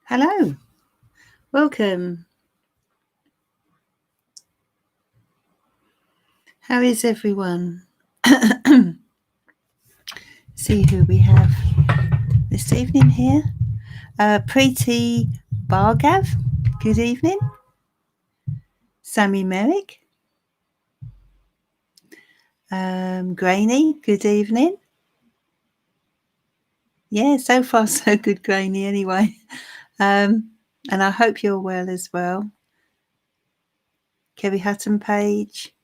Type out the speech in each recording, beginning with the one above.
Hello, welcome. How is everyone? See who we have this evening here. Preeti Bhargav, good evening. Sammy Merrick. Grainy, good evening. Yeah, so far so good, Grainy, anyway. And I hope you're well as well. Kerry Hutton Page,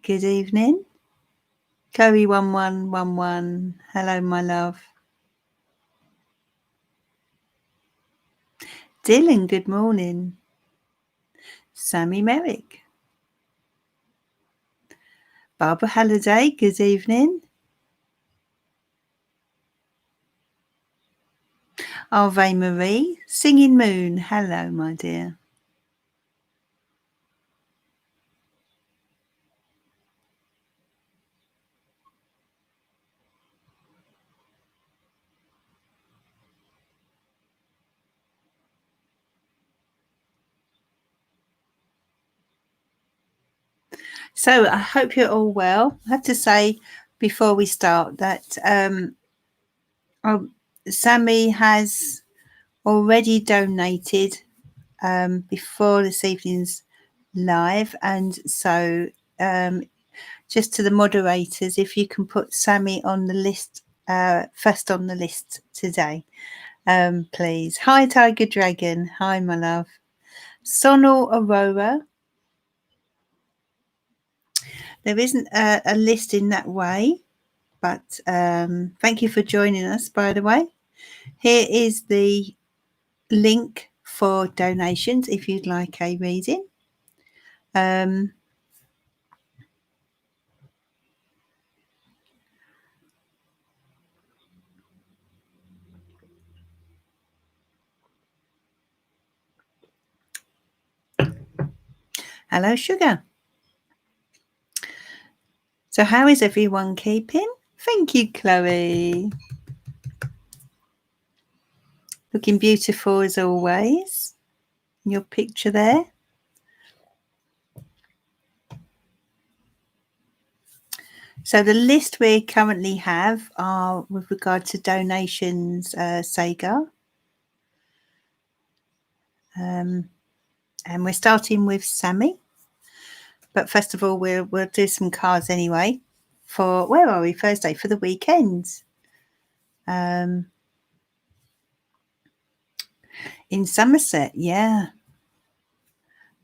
good evening. Curry1111, hello, my love. Dylan, good morning. Sammy Merrick. Barbara Halliday, good evening. Ave Marie, Singing Moon, hello, my dear. So I hope you're all well. I have to say before we start that Sammy has already donated before this evening's live, and so just to the moderators, if you can put Sammy on the list, first on the list today, please. Hi, Tiger Dragon. Hi, my love. Sonal Aurora. There isn't a list in that way, but thank you for joining us, by the way. Here is the link for donations if you'd like a reading. Hello, Sugar. So how is everyone keeping? Thank you, Chloe. Looking beautiful as always. Your picture there. So the list we currently have are with regard to donations, Sega. And we're starting with Sammy. But first of all, we'll do some cards anyway. For where are we? Thursday for the weekend. In Somerset, yeah.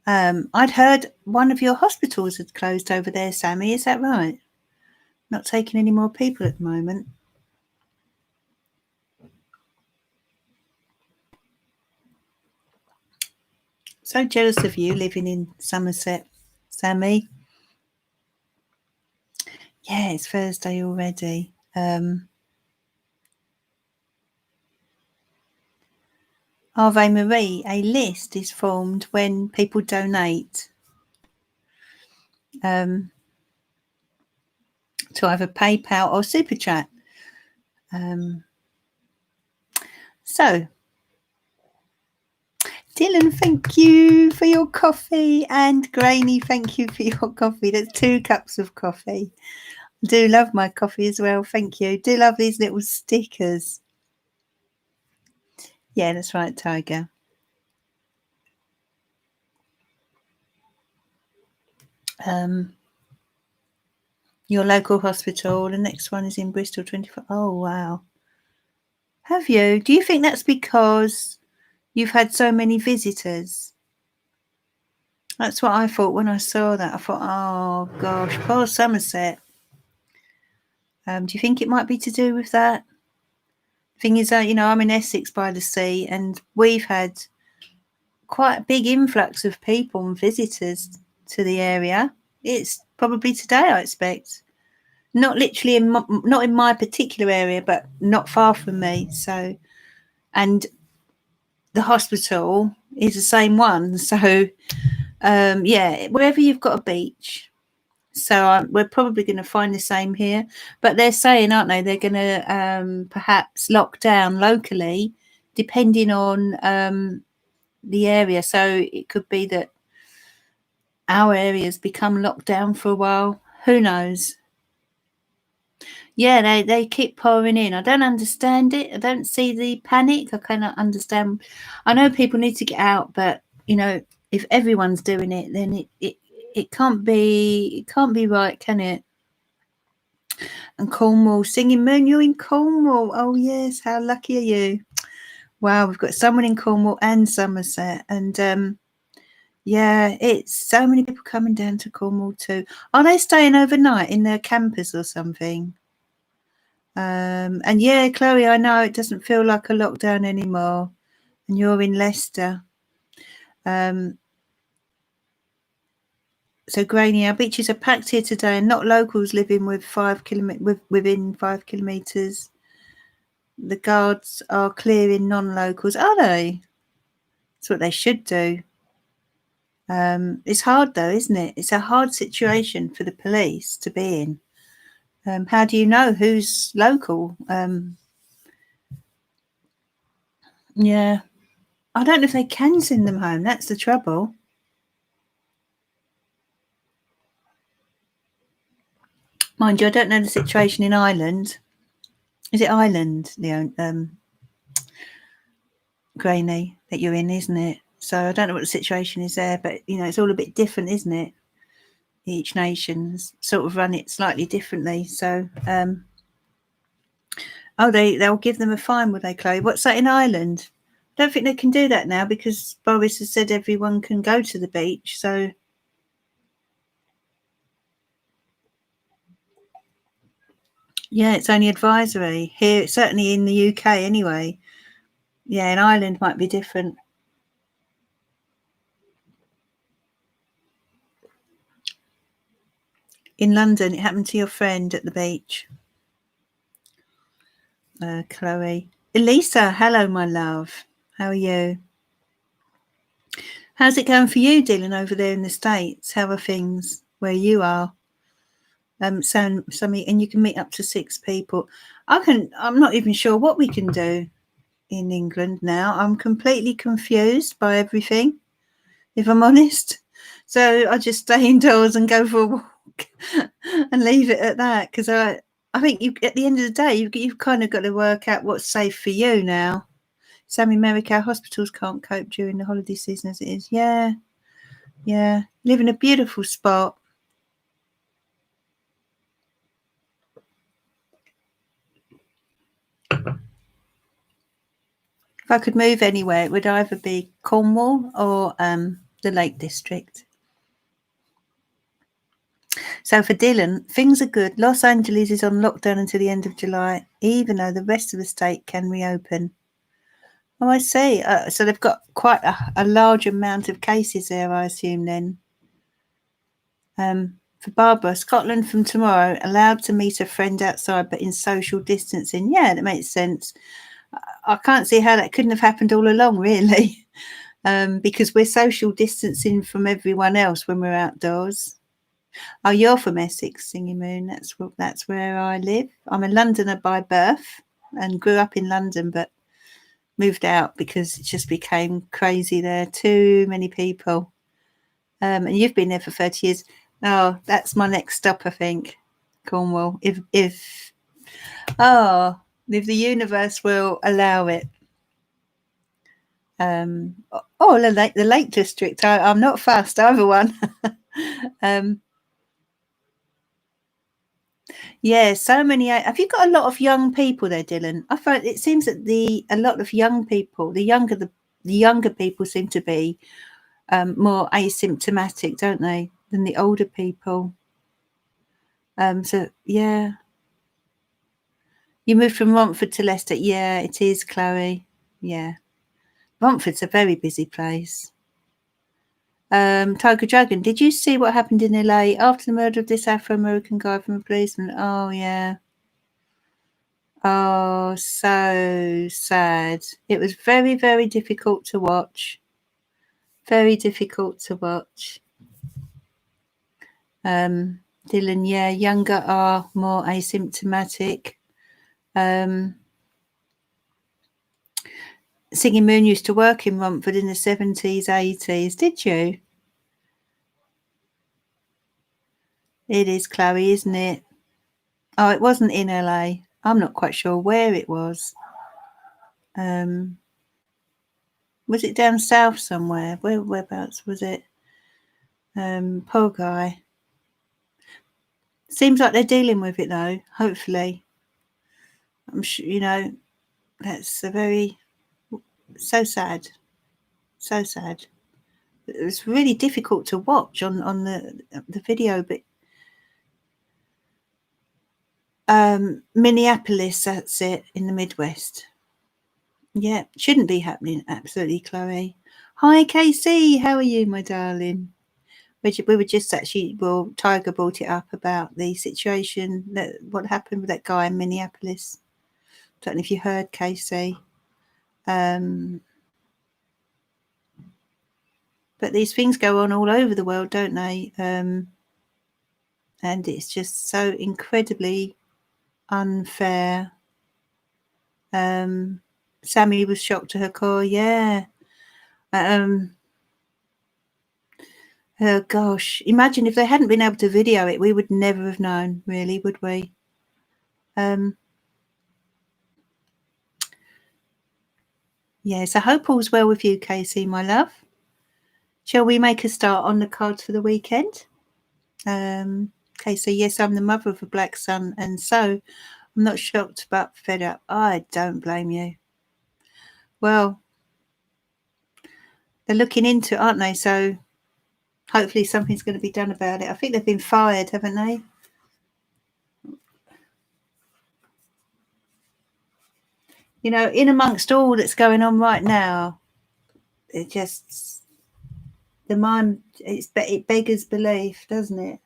I'd heard one of your hospitals had closed over there, Sammy. Is that right? Not taking any more people at the moment. So jealous of you living in Somerset, Sammy. Yeah, it's Thursday already. Ave Marie, a list is formed when people donate to either PayPal or Super Chat. So, Dylan, thank you for your coffee, and Grainy, thank you for your coffee. That's 2 cups of coffee. I do love my coffee as well. Thank you. Do love these little stickers. Yeah, that's right, Tiger. Your local hospital. The next one is in Bristol, 24. Oh, wow. Have you? Do you think that's because you've had so many visitors? That's what I thought when I saw that. I thought, oh, gosh, poor Somerset. Do you think it might be to do with that? Thing is, I'm in Essex by the sea, and we've had quite a big influx of people and visitors to the area. It's probably today, I expect. Not literally not in my particular area, but not far from me. So, and the hospital is the same one. So, yeah, wherever you've got a beach. So we're probably going to find the same here. But they're saying, aren't they? They're going to perhaps lock down locally depending on the area. So it could be that our areas become locked down for a while. Who knows? Yeah, they keep pouring in. I don't understand it. I don't see the panic. I cannot understand. I know people need to get out, but if everyone's doing it, then it can't be right, can it? And Cornwall, Singing Moon, you're in Cornwall. Oh yes, how lucky are you? Wow, we've got someone in Cornwall and Somerset, and yeah, it's so many people coming down to Cornwall too. Are they staying overnight in their campers or something? And yeah, Chloe, I know it doesn't feel like a lockdown anymore, and you're in Leicester. So Graney, our beaches are packed here today, and not locals living within 5 kilometres. The guards are clearing non-locals. Are they? That's what they should do. It's hard though, isn't it? It's a hard situation for the police to be in. How do you know who's local? Yeah, I don't know if they can send them home. That's the trouble. Mind you, I don't know the situation in Ireland. Is it Ireland, Graney, that you're in, isn't it? So I don't know what the situation is there, but it's all a bit different, isn't it? Each nation's sort of run it slightly differently. So, they'll give them a fine, will they, Chloe? What's that in Ireland? I don't think they can do that now because Boris has said everyone can go to the beach. So, yeah, it's only advisory here. Certainly in the UK, anyway. Yeah, in Ireland might be different. In London, it happened to your friend at the beach. Chloe. Elisa, hello, my love. How are you? How's it going for you, Dylan, over there in the States? How are things where you are? Sammy, and you can meet up to 6 people. I'm not even sure what we can do in England now. I'm completely confused by everything, if I'm honest. So I just stay indoors and go for a walk and leave it at that, because I think at the end of the day, you've kind of got to work out what's safe for you now. Sammy Merrick, our hospitals can't cope during the holiday season as it is. Yeah. Live in a beautiful spot. If I could move anywhere, it would either be Cornwall or the Lake District. So for Dylan, things are good. Los Angeles is on lockdown until the end of July, even though the rest of the state can reopen. Oh, I see. So they've got quite a large amount of cases there, I assume, then. For Barbara, Scotland from tomorrow, allowed to meet a friend outside but in social distancing. Yeah, that makes sense. I can't see how that couldn't have happened all along, really, because we're social distancing from everyone else when we're outdoors. Oh, you're from Essex, Singing Moon. That's where I live. I'm a Londoner by birth and grew up in London, but moved out because it just became crazy there. Too many people. And you've been there for 30 years. Oh, that's my next stop, I think. Cornwall. If the universe will allow it. The Lake District. I'm not fast, either one. Yeah, so many. Have you got a lot of young people there, Dylan? I find it seems that a lot of young people, the younger people seem to be more asymptomatic, don't they, than the older people? So yeah, you moved from Romford to Leicester. Yeah, it is, Chloe. Yeah, Romford's a very busy place. Tiger Dragon, did you see what happened in LA after the murder of this Afro-American guy from a policeman? Oh, yeah. Oh, so sad. It was very, very difficult to watch. Very difficult to watch. Dylan, yeah, younger are more asymptomatic. Singing Moon used to work in Romford in the 70s, 80s. Did you? It is, Chloe, isn't it? Oh, it wasn't in LA. I'm not quite sure where it was. Was it down south somewhere? Whereabouts was it? Poor guy. Seems like they're dealing with it though, hopefully. I'm sure, you know, that's so sad. So sad. It was really difficult to watch on the video, but Minneapolis, that's it, in the Midwest. Yeah, shouldn't be happening. Absolutely, Chloe. Hi, Casey. How are you, my darling? We were just actually, well, Tiger brought it up about the situation, what happened with that guy in Minneapolis. Don't know if you heard, Casey. But these things go on all over the world, don't they? And it's just so incredibly unfair. Sammy was shocked to her core. Yeah. Oh gosh, imagine if they hadn't been able to video it, we would never have known, really, would we? Yes, I hope all's well with you, Casey, my love. Shall we make a start on the cards for the weekend? Casey, yes, I'm the mother of a black son, and so I'm not shocked but fed up. I don't blame you. Well, they're looking into it, aren't they? So hopefully something's going to be done about it. I think they've been fired, haven't they? You know, in amongst all that's going on right now, it just, the mind, it beggars belief, doesn't it?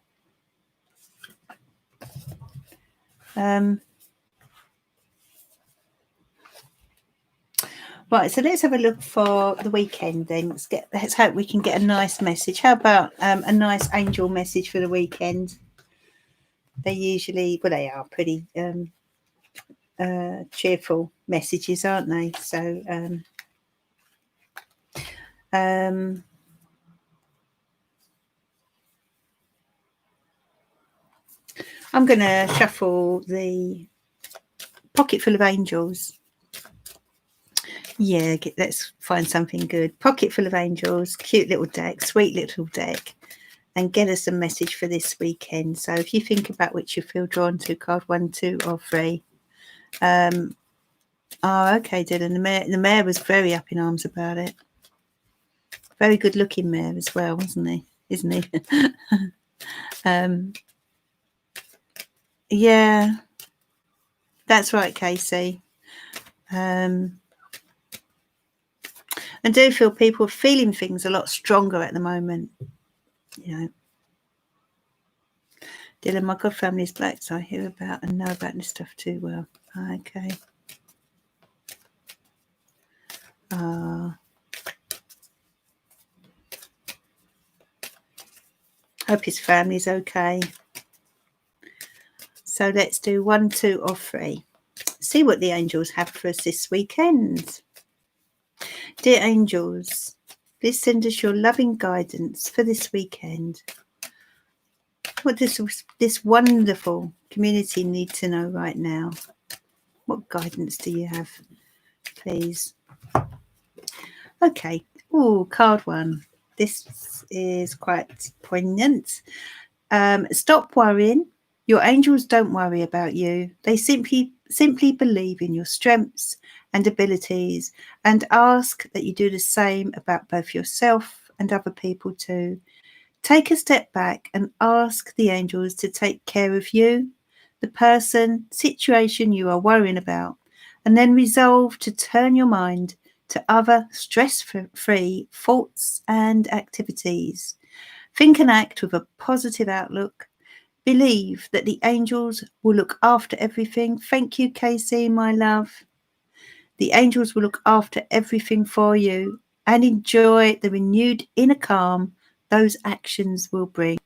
Right, so let's have a look for the weekend then. Let's hope we can get a nice message. How about a nice angel message for the weekend? They usually, well, they are pretty cheerful messages, aren't they? So I'm going to shuffle the Pocket Full of Angels. Yeah, let's find something good. Pocket Full of Angels, cute little deck, sweet little deck, and get us a message for this weekend. So if you think about which you feel drawn to, card 1, 2, or 3. Oh, okay, Dylan. The mayor was very up in arms about it. Very good looking mayor as well, wasn't he? Isn't he? Yeah, that's right, Casey. And I do feel people are feeling things a lot stronger at the moment. You know, Dylan, my god family is black, so I hear about and know about this stuff too well. Okay. Hope his family's okay. So let's do 1, 2, or 3. See what the angels have for us this weekend. Dear angels, please send us your loving guidance for this weekend. What does this wonderful community need to know right now? What guidance do you have, please? Okay. Oh, card 1. This is quite poignant. Stop worrying. Your angels don't worry about you. They simply believe in your strengths and abilities and ask that you do the same about both yourself and other people too. Take a step back and ask the angels to take care of you, the person, situation you are worrying about, and then resolve to turn your mind to other stress-free thoughts and activities. Think and act with a positive outlook. Believe that the angels will look after everything. Thank you, Casey, my love. The angels will look after everything for you, and enjoy the renewed inner calm those actions will bring.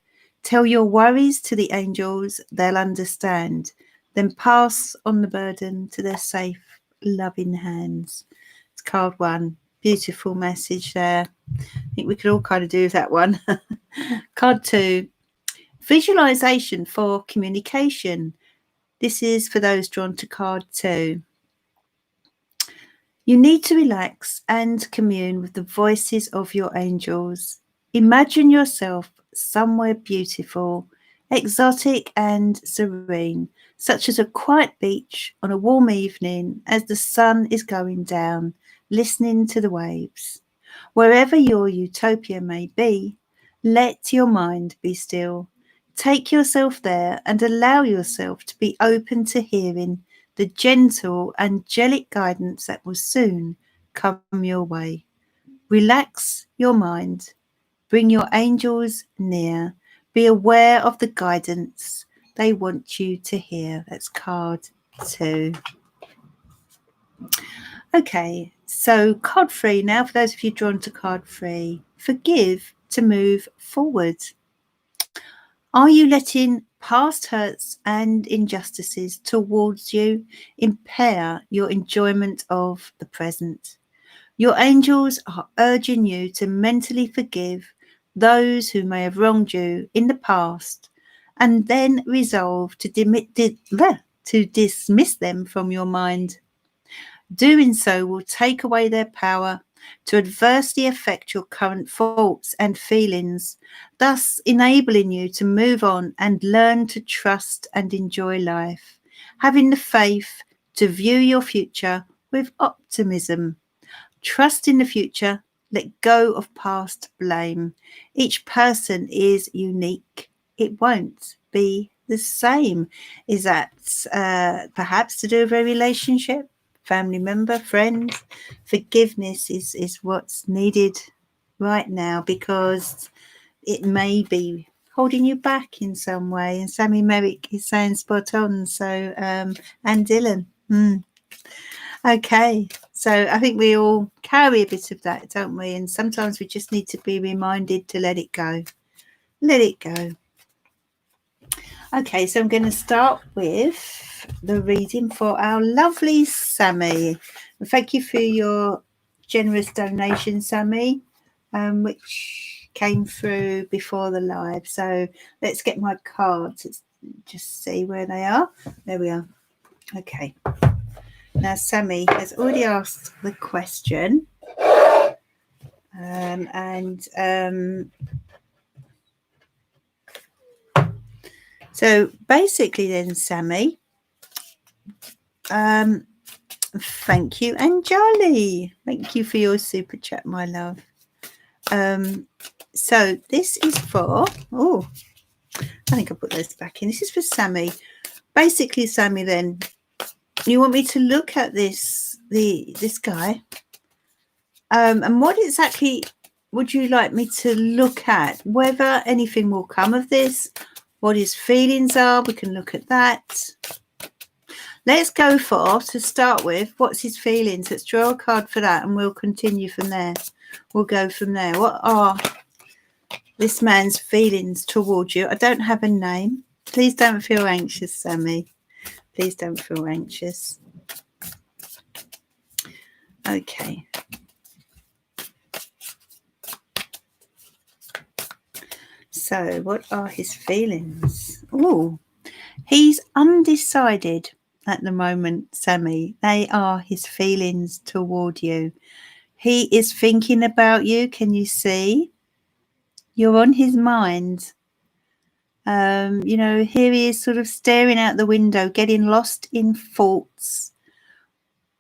Tell your worries to the angels, they'll understand. Then pass on the burden to their safe, loving hands. It's card 1. Beautiful message there. I think we could all kind of do that one. Card 2. Visualization for communication. This is for those drawn to card 2. You need to relax and commune with the voices of your angels. Imagine yourself somewhere beautiful, exotic and serene, such as a quiet beach on a warm evening as the sun is going down, listening to the waves. Wherever your utopia may be, let your mind be still. Take yourself there and allow yourself to be open to hearing the gentle, angelic guidance that will soon come your way. Relax your mind. Bring your angels near. Be aware of the guidance they want you to hear. That's card 2. Okay, so card 3 now, for those of you drawn to card 3. Forgive to move forward. Are you letting past hurts and injustices towards you impair your enjoyment of the present? Your angels are urging you to mentally forgive those who may have wronged you in the past and then resolve to dismiss them from your mind. Doing so will take away their power to adversely affect your current thoughts and feelings, thus enabling you to move on and learn to trust and enjoy life, having the faith to view your future with optimism. Trust in the future, let go of past blame. Each person is unique. It won't be the same. Is that perhaps to do with a relationship? Family member, friend? Forgiveness is what's needed right now, because it may be holding you back in some way. And Sammy Merrick is saying spot on. So, and Dylan. Okay, so I think we all carry a bit of that, don't we? And sometimes we just need to be reminded to let it go. Let it go. Okay, so I'm going to start with the reading for our lovely Sammy. Thank you for your generous donation, Sammy, which came through before the live. So let's get my cards. Let's just see where they are. There we are. Okay. Now, Sammy has already asked the question. So basically then, Sammy, thank you, Anjali. Thank you for your super chat, my love. So this is for, I think I'll put those back in. This is for Sammy. Basically, Sammy, then, you want me to look at this guy, and what exactly would you like me to look at? Whether anything will come of this, what his feelings are, we can look at that. Let's go for, to start with, what's his feelings? Let's draw a card for that, and we'll continue from there. We'll go from there. What are this man's feelings towards you? I don't have a name. Please don't feel anxious, Sammy. Please don't feel anxious. Okay. So, what are his feelings? Oh, he's undecided at the moment, Sammy. They are his feelings toward you. He is thinking about you. Can you see? You're on his mind. Here he is sort of staring out the window, getting lost in thoughts.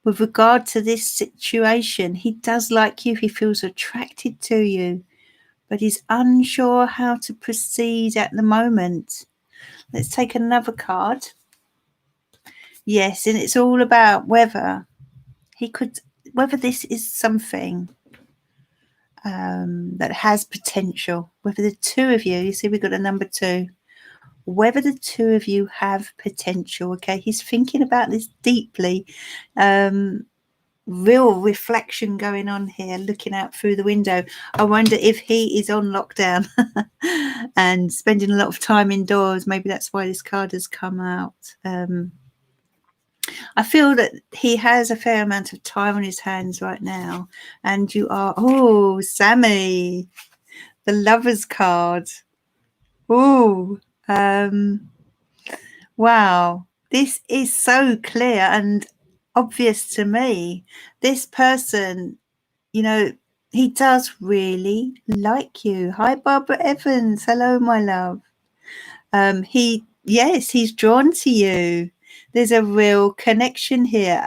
With regard to this situation, he does like you. He feels attracted to you, but he's unsure how to proceed at the moment. Let's take another card. Yes, and it's all about whether this is something that has potential. Whether the two of you see, we've got a number 2. Whether the two of you have potential. Okay, he's thinking about this deeply. Real reflection going on here, looking out through the window. I wonder if he is on lockdown and spending a lot of time indoors. Maybe that's why this card has come out. I feel that he has a fair amount of time on his hands right now. And you are, oh, Sammy, the Lover's card. Oh, wow. This is so clear and obvious to me. This person, you know, he does really like you. Hi, Barbara Evans. Hello, my love. Yes, he's drawn to you. There's a real connection here.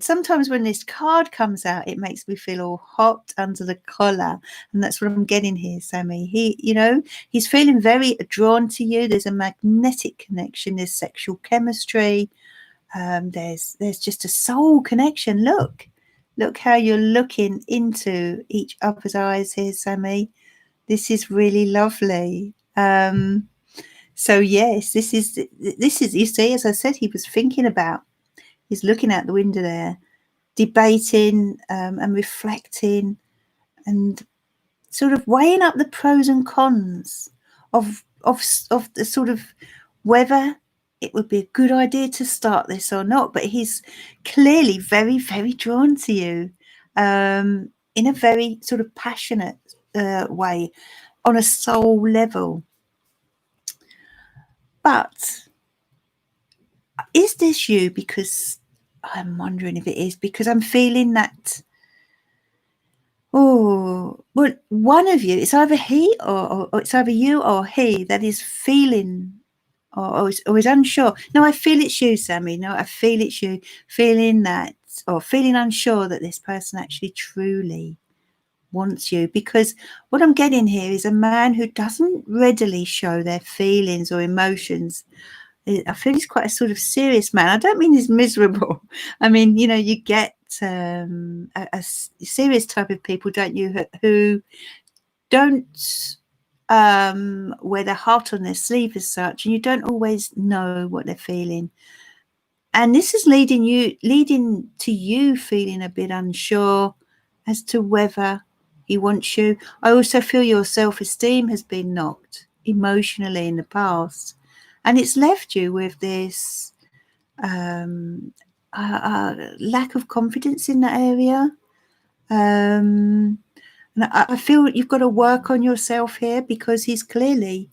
Sometimes when this card comes out, it makes me feel all hot under the collar, and that's what I'm getting here, Sammy. He's feeling very drawn to you. There's a magnetic connection. There's sexual chemistry. There's just a soul connection. Look how you're looking into each other's eyes here, Sammy. This is really lovely. So yes, this is, you see, as I said, he was thinking about, he's looking out the window there, debating and reflecting and sort of weighing up the pros and cons of the sort of whether it would be a good idea to start this or not. But he's clearly very, very drawn to you in a very sort of passionate way, on a soul level. But is this you? Because I'm wondering if it is, because I'm feeling that, well, one of you, it's either he or it's either you or he that is feeling or is unsure. No, I feel it's you, Sammy. No, I feel it's you feeling that, or feeling unsure that this person actually truly wants you. Because what I'm getting here is a man who doesn't readily show their feelings or emotions. I feel he's quite a sort of serious man. I don't mean he's miserable. I mean, you get a serious type of people, don't you, who don't wear their heart on their sleeve as such, and you don't always know what they're feeling. And this is leading to you feeling a bit unsure as to whether he wants you. I also feel your self-esteem has been knocked emotionally in the past, and it's left you with this lack of confidence in that area. And I feel you've got to work on yourself here, because he's clearly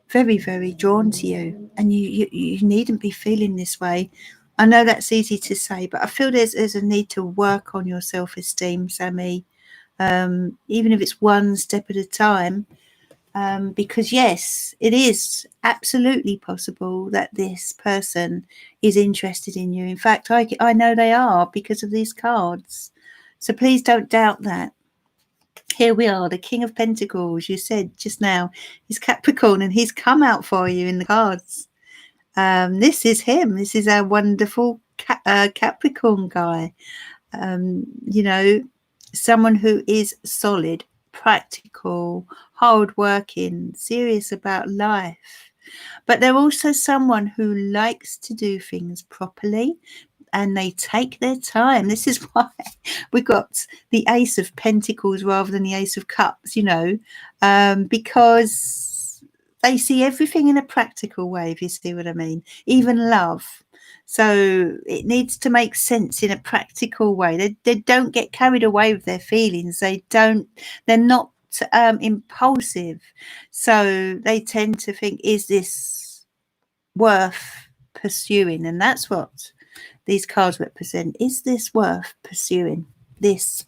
very, very drawn to you, and you needn't be feeling this way. I know that's easy to say, but I feel there's a need to work on your self-esteem, Sammy, even if it's one step at a time, because yes, it is absolutely possible that this person is interested in you. In fact, I know they are, because of these cards. So please don't doubt that. Here we are, the King of Pentacles. You said just now he's Capricorn, and he's come out for you in the cards. This is him. This is our wonderful Capricorn guy. Someone who is solid, practical, hardworking, serious about life. But they're also someone who likes to do things properly, and they take their time. This is why we got the Ace of Pentacles rather than the Ace of Cups, because they see everything in a practical way, if you see what I mean, even love. So it needs to make sense in a practical way. They don't get carried away with their feelings. They're not impulsive. So they tend to think, is this worth pursuing? And that's what these cards represent. Is this worth pursuing, this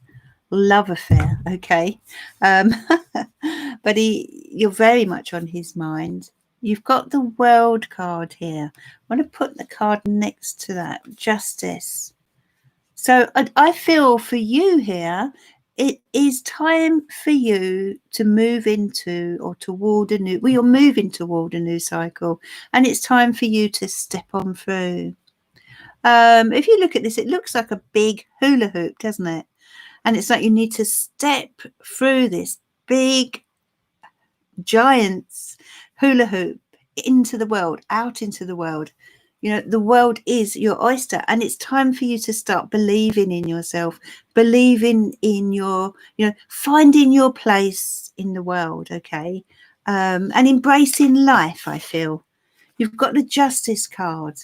love affair? Okay. But you're very much on his mind. You've got the World card here. I want to put the card next to that, Justice. So I feel for you here, it is time for you to move into or toward you're moving toward a new cycle, and it's time for you to step on through. If you look at this, it looks like a big hula hoop, doesn't it? And it's like you need to step through this big, giant's hula hoop into the world, out into the world. The world is your oyster, and it's time for you to start believing in yourself, believing in your, finding your place in the world, okay? And embracing life, I feel. You've got the Justice card.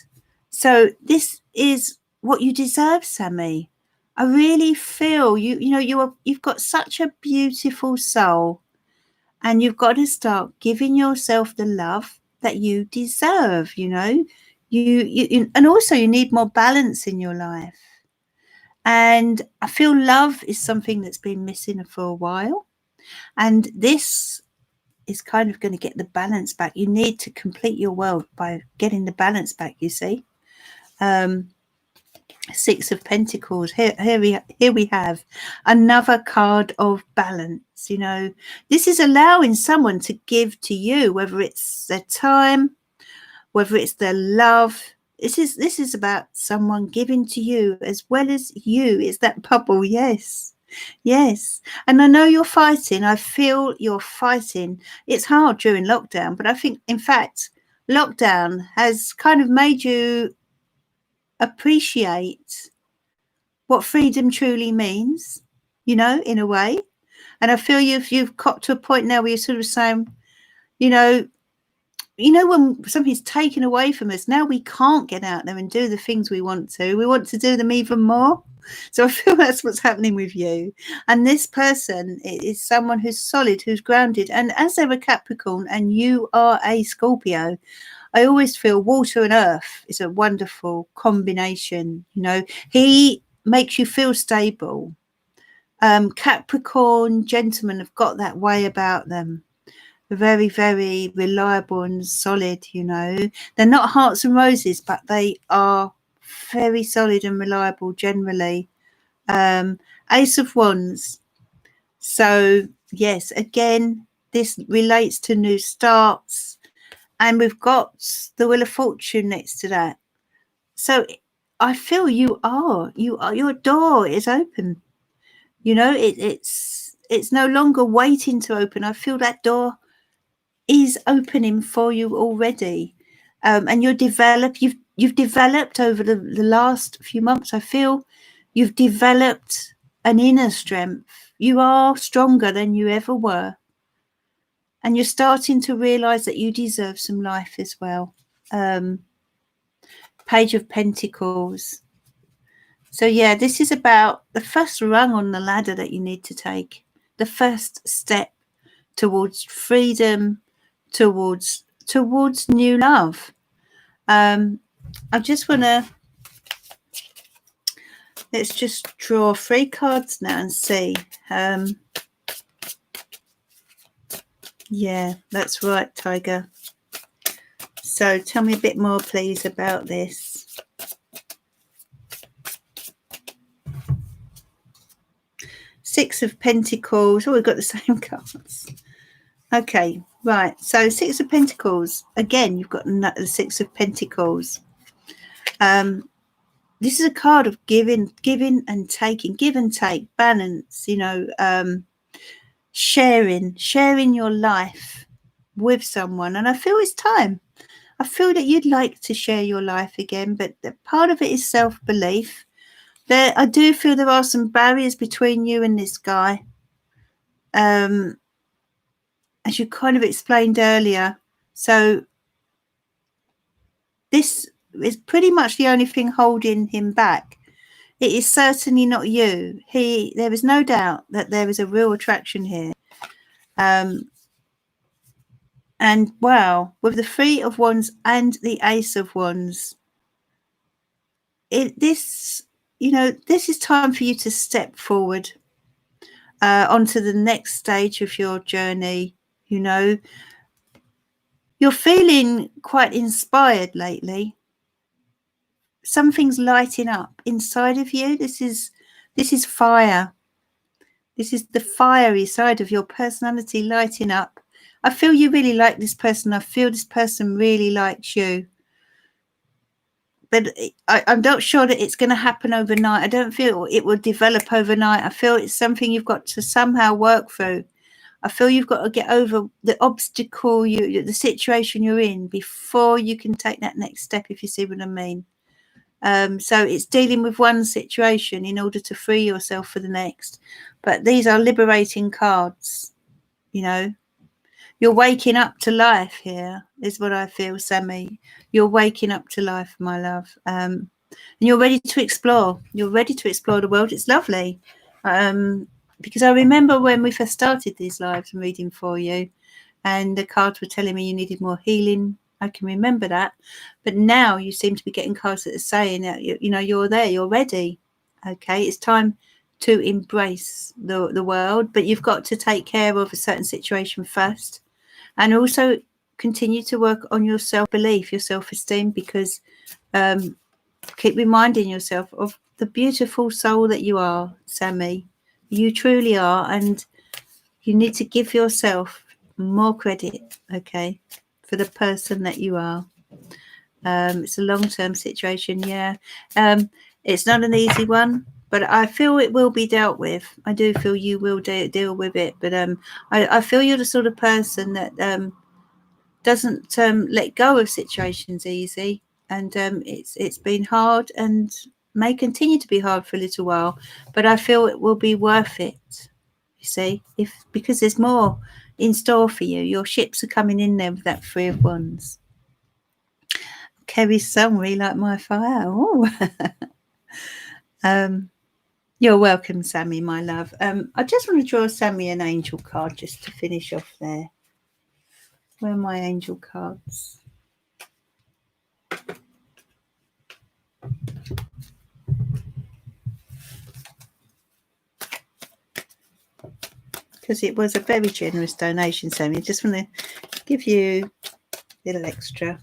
So this is what you deserve, Sammy. I really feel you've got such a beautiful soul, and you've got to start giving yourself the love that you deserve. And also you need more balance in your life. And I feel love is something that's been missing for a while. And this is kind of going to get the balance back. You need to complete your world by getting the balance back, you see. Six of Pentacles. Here we have another card of balance. This is allowing someone to give to you, whether it's their time, whether it's their love. This is about someone giving to you as well as you. It's that bubble. Yes. And I know you're fighting. I feel you're fighting. It's hard during lockdown, but I think, in fact, lockdown has kind of made you appreciate what freedom truly means, in a way. And I feel you've got to a point now where you're sort of saying, when something's taken away from us, now we can't get out there and do the things we want to. We want to do them even more. So I feel that's what's happening with you. And this person is someone who's solid, who's grounded. And as they're a Capricorn and you are a Scorpio, I always feel water and earth is a wonderful combination. He makes you feel stable. Capricorn gentlemen have got that way about them. They're very, very reliable and solid. They're not hearts and roses, but they are very solid and reliable generally. Ace of Wands. So yes, again, this relates to new starts, and we've got the Wheel of Fortune next to that. So I feel your door is open. It's no longer waiting to open. I feel that door is opening for you already. And you've developed over the last few months. I feel you've developed an inner strength. You are stronger than you ever were. And you're starting to realize that you deserve some life as well. Page of Pentacles. So yeah, this is about the first rung on the ladder that you need to take. The first step towards freedom, towards new love. I just want to, let's just draw 3 cards now and see. Yeah, that's right, Tiger. So tell me a bit more, please, about this. Six of Pentacles. Oh, we've got the same cards. Okay, right. So Six of Pentacles. Again, you've got the Six of Pentacles. This is a card of giving and taking, give and take, balance, sharing your life with someone. And I feel it's time. I feel that you'd like to share your life again, but part of it is self-belief. I do feel there are some barriers between you and this guy. As you kind of explained earlier. So this is pretty much the only thing holding him back. It is certainly not you. There is no doubt that there is a real attraction here. And wow, with the Three of Wands and the Ace of Wands, this is time for you to step forward onto the next stage of your journey. You're feeling quite inspired lately. Something's lighting up inside of you. This is fire. This is the fiery side of your personality lighting up. I feel you really like this person. I feel this person really likes you. But I'm not sure that it's going to happen overnight. I don't feel it will develop overnight. I feel it's something you've got to somehow work through. I feel you've got to get over the obstacle, the situation you're in, before you can take that next step, if you see what I mean. So it's dealing with one situation in order to free yourself for the next. But these are liberating cards, You're waking up to life here, is what I feel, Sammy. You're waking up to life, my love. And you're ready to explore. You're ready to explore the world. It's lovely. Because I remember when we first started these lives and reading for you, and the cards were telling me you needed more healing. I can remember that. But now you seem to be getting cards that are saying that, you know, you're there, you're ready. Okay, it's time to embrace the world, but you've got to take care of a certain situation first, and also continue to work on your self-belief, your self-esteem, because keep reminding yourself of the beautiful soul that you are, Sammy. You truly are, and you need to give yourself more credit, okay, for the person that you are. It's a long-term situation, yeah. It's not an easy one, but I feel it will be dealt with. I do feel you will deal with it, but I feel you're the sort of person that doesn't let go of situations easy, and it's been hard and may continue to be hard for a little while, but I feel it will be worth it. You see, because there's more in store for you. Your ships are coming in there with that Three of Wands. Kerry's summary, like my fire. You're welcome, Sammy, my love. I just want to draw Sammy an angel card just to finish off there. Where are my angel cards? Because it was a very generous donation, Sammy. I just want to give you a little extra.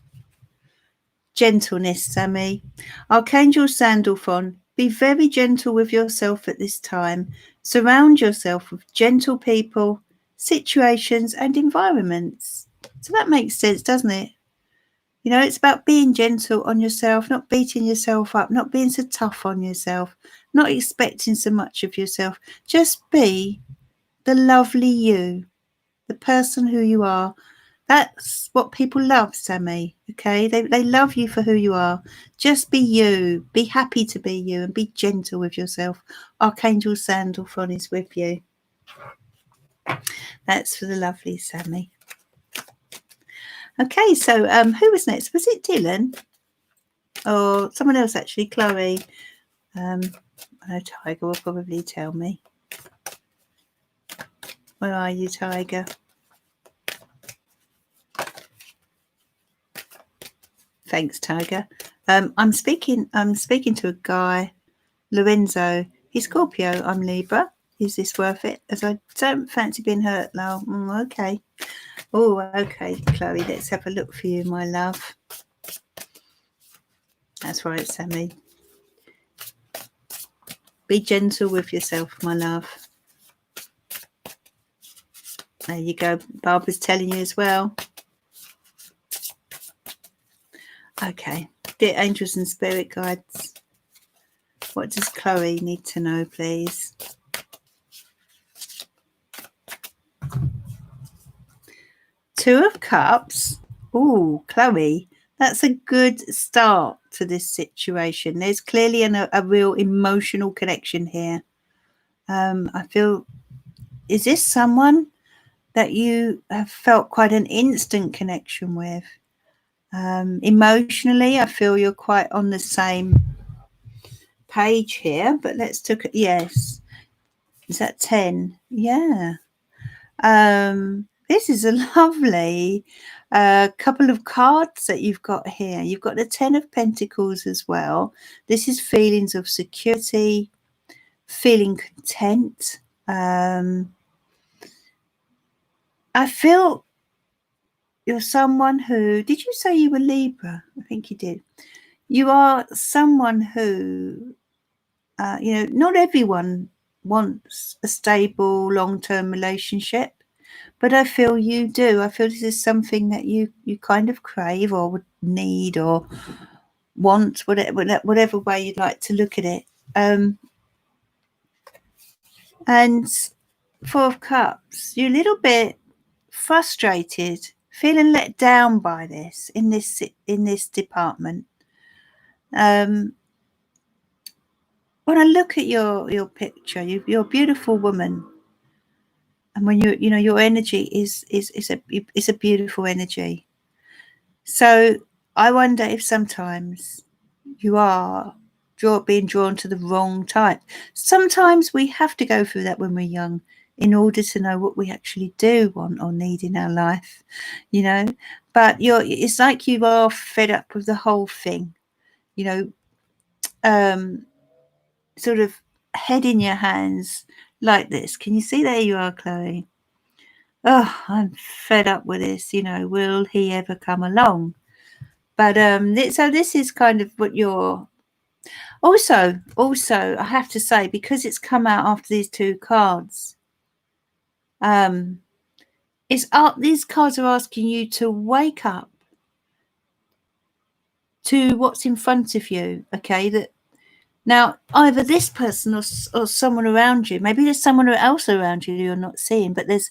Gentleness, Sammy. Archangel Sandalphon, be very gentle with yourself at this time. Surround yourself with gentle people, situations, and environments. So that makes sense, doesn't it? You know, it's about being gentle on yourself, not beating yourself up, not being so tough on yourself, not expecting so much of yourself. Just be the lovely you, the person who you are. That's what people love, Sammy. Okay, they love you for who you are. Just be you. Be happy to be you, and be gentle with yourself. Archangel Sandalphon is with you. That's for the lovely Sammy. Okay, so who was next? Was it Dylan or someone else? Actually, Chloe. I know Tiger will probably tell me. Where are you, Tiger? Thanks, Tiger. I'm speaking to a guy, Lorenzo. He's Scorpio. I'm Libra. Is this worth it? As I don't fancy being hurt now. Okay. Oh, okay, Chloe. Let's have a look for you, my love. That's right, Sammy. Be gentle with yourself, my love. There you go. Barbara's telling you as well. Okay. Dear angels and spirit guides, what does Chloe need to know, please? Two of Cups. Oh, Chloe, that's a good start to this situation. There's clearly a real emotional connection here. I feel, is this someone that you have felt quite an instant connection with? Emotionally, I feel you're quite on the same page here, but let's look at, yes. Is that 10? Yeah. This is a lovely couple of cards that you've got here. You've got the 10 of Pentacles as well. This is feelings of security, feeling content. I feel you're someone who, did you say you were Libra? I think you did. You are someone who, not everyone wants a stable, long-term relationship, but I feel you do. I feel this is something that you kind of crave or would need or want, whatever way you'd like to look at it. And Four of Cups, you're a little bit frustrated, feeling let down by this in this department. When I look at your picture, you're a beautiful woman. And when your energy is a beautiful energy. So I wonder if sometimes you are being drawn to the wrong type. Sometimes we have to go through that when we're young in order to know what we actually do want or need in our life, But it's like you are fed up with the whole thing, sort of head in your hands like this. Can you see? There you are, Chloe. Oh, I'm fed up with this. Will he ever come along? But so this is kind of what you're. Also, I have to say, because it's come out after these two cards, these cards are asking you to wake up to what's in front of you. Okay, that now either this person or someone around you. Maybe there's someone else around you you're not seeing, but there's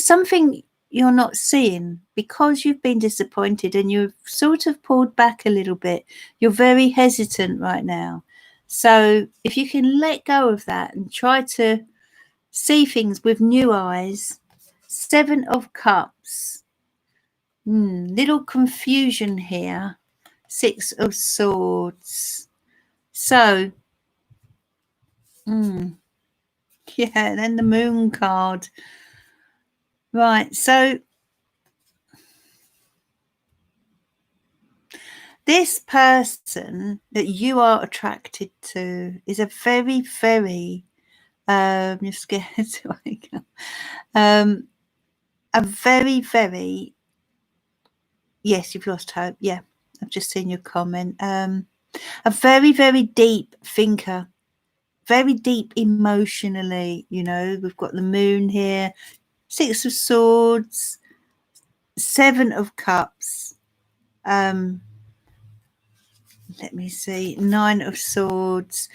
something you're not seeing because you've been disappointed and you've sort of pulled back a little bit. You're very hesitant right now. So if you can let go of that and try to see things with new eyes. 7 of Cups. Little confusion here. 6 of Swords. So, yeah, then the Moon card. Right, so this person that you are attracted to is a very, very, you're scared to wake up. A very, very, yes, you've lost hope. Yeah, I've just seen your comment. A very, very deep thinker, very deep emotionally. We've got the Moon here, 6 of Swords, 7 of Cups. Let me see, 9 of Swords.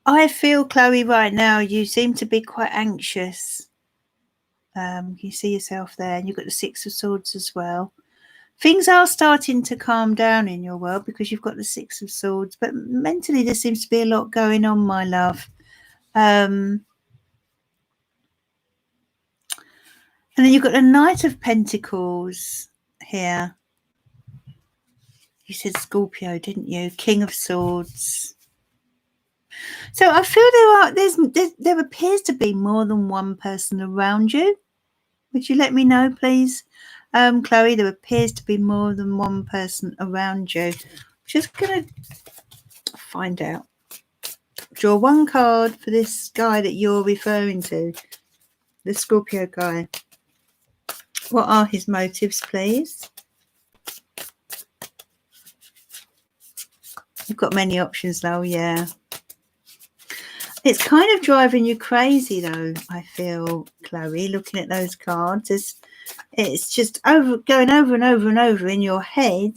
I feel, Chloe, right now you seem to be quite anxious. You see yourself there, and you've got the 6 of Swords as well. Things are starting to calm down in your world because you've got the 6 of Swords, but mentally there seems to be a lot going on, my love. And then you've got a Knight of Pentacles here. You said Scorpio, didn't you? King of Swords. So I feel there appears to be more than one person around you. Would you let me know, please? Chloe, there appears to be more than one person around you. Just going to find out. Draw one card for this guy that you're referring to, the Scorpio guy. What are his motives, please? You've got many options, though, yeah. It's kind of driving you crazy, though, I feel, Chloe, looking at those cards. It's just going over and over and over in your head.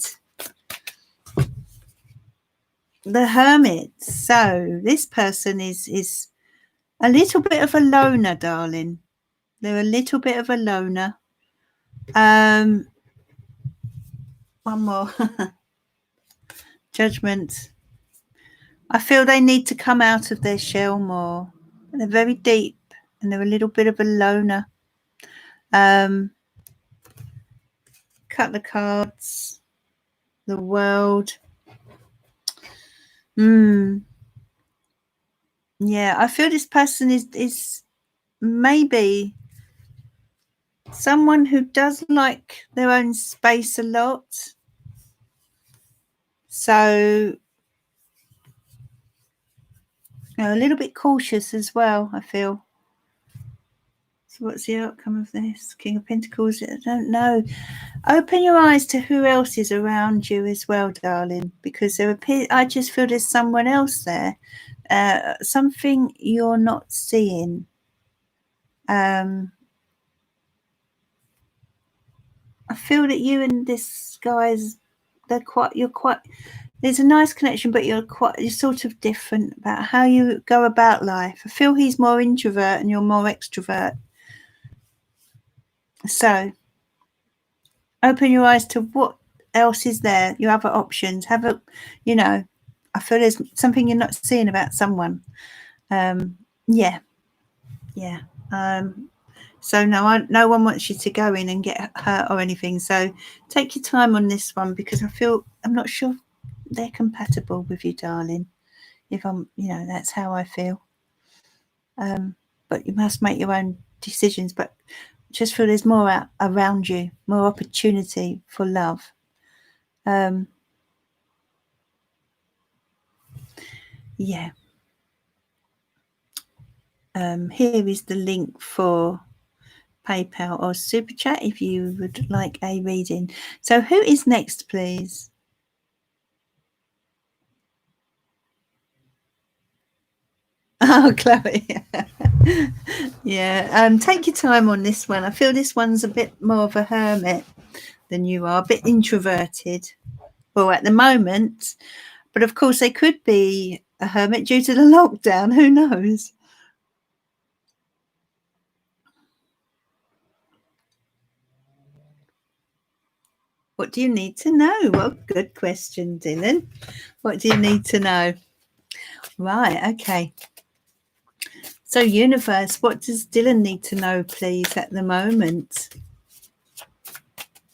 The Hermit. So this person is a little bit of a loner, darling. They're a little bit of a loner. One more. Judgment. I feel they need to come out of their shell more. They're very deep and they're a little bit of a loner. Cut the cards. The World. Yeah, I feel this person is maybe someone who does like their own space a lot. So a little bit cautious as well, I feel. So what's the outcome of this? King of Pentacles, I don't know. Open your eyes to who else is around you as well, darling, because I just feel there's someone else there. Something you're not seeing. I feel that you and this guy's, there's a nice connection, but you're sort of different about how you go about life. I feel he's more introvert and you're more extrovert. So open your eyes to what else is there, your other options. I feel there's something you're not seeing about someone. Yeah. So no one wants you to go in and get hurt or anything. So take your time on this one, because I'm not sure they're compatible with you, darling. If I'm, that's how I feel. But you must make your own decisions. But just feel there's more out around you, more opportunity for love. Yeah. Here is the link for PayPal or Super Chat if you would like a reading. So who is next, please? Oh, Chloe. Yeah. Take your time on this one. I feel this one's a bit more of a hermit than you are, a bit introverted. Well, at the moment. But of course, they could be a hermit due to the lockdown. Who knows? What do you need to know? Well, good question, Dylan. What do you need to know? Right, okay. So, universe, what does Dylan need to know, please, at the moment?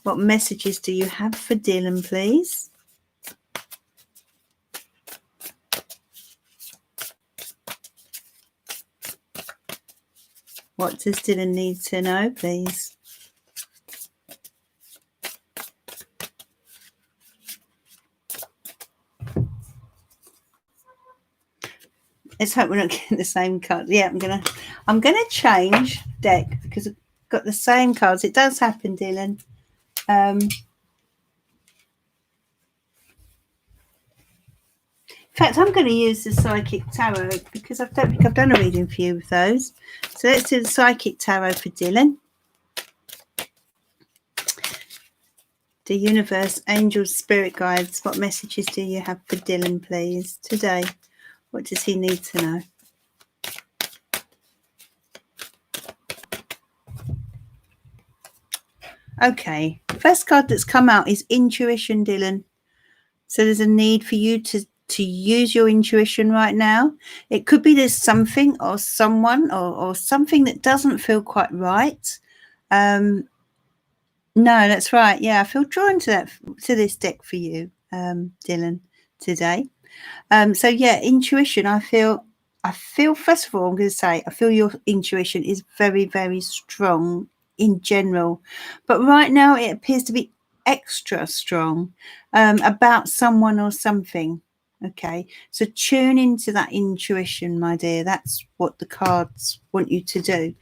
What messages do you have for Dylan, please? What does Dylan need to know, please? Let's hope we're not getting the same card. Yeah, I'm gonna change deck because I've got the same cards. It does happen, Dylan. In fact, I'm going to use the Psychic Tarot because I don't think I've done a reading for you with those. So let's do the Psychic Tarot for Dylan. The universe, angels, spirit guides, what messages do you have for Dylan, please, today? What does he need to know? Okay, first card that's come out is intuition, Dylan. So there's a need for you to use your intuition right now. It could be there's something or someone or something that doesn't feel quite right. No, that's right. Yeah, I feel drawn to this deck for you, Dylan, today. So yeah, intuition. I feel first of all, I'm going to say I feel your intuition is very, very strong in general, but right now it appears to be extra strong about someone or something. Okay, so tune into that intuition, my dear. That's what the cards want you to do.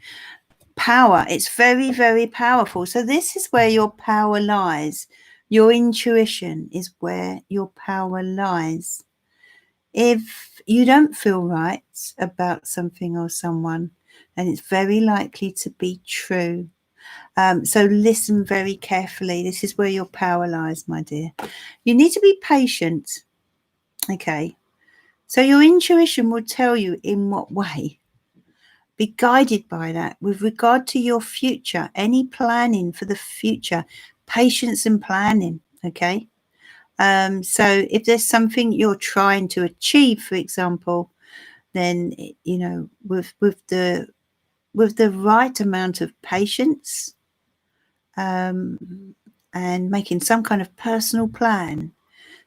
Power. It's very, very powerful. So this is where your power lies. Your intuition is where your power lies. If you don't feel right about something or someone, then it's very likely to be true. So listen very carefully. This is where your power lies, my dear. You need to be patient. Okay. So your intuition will tell you in what way. Be guided by that with regard to your future, any planning for the future, patience and planning. Okay. So if there's something you're trying to achieve, for example, then with the right amount of patience and making some kind of personal plan,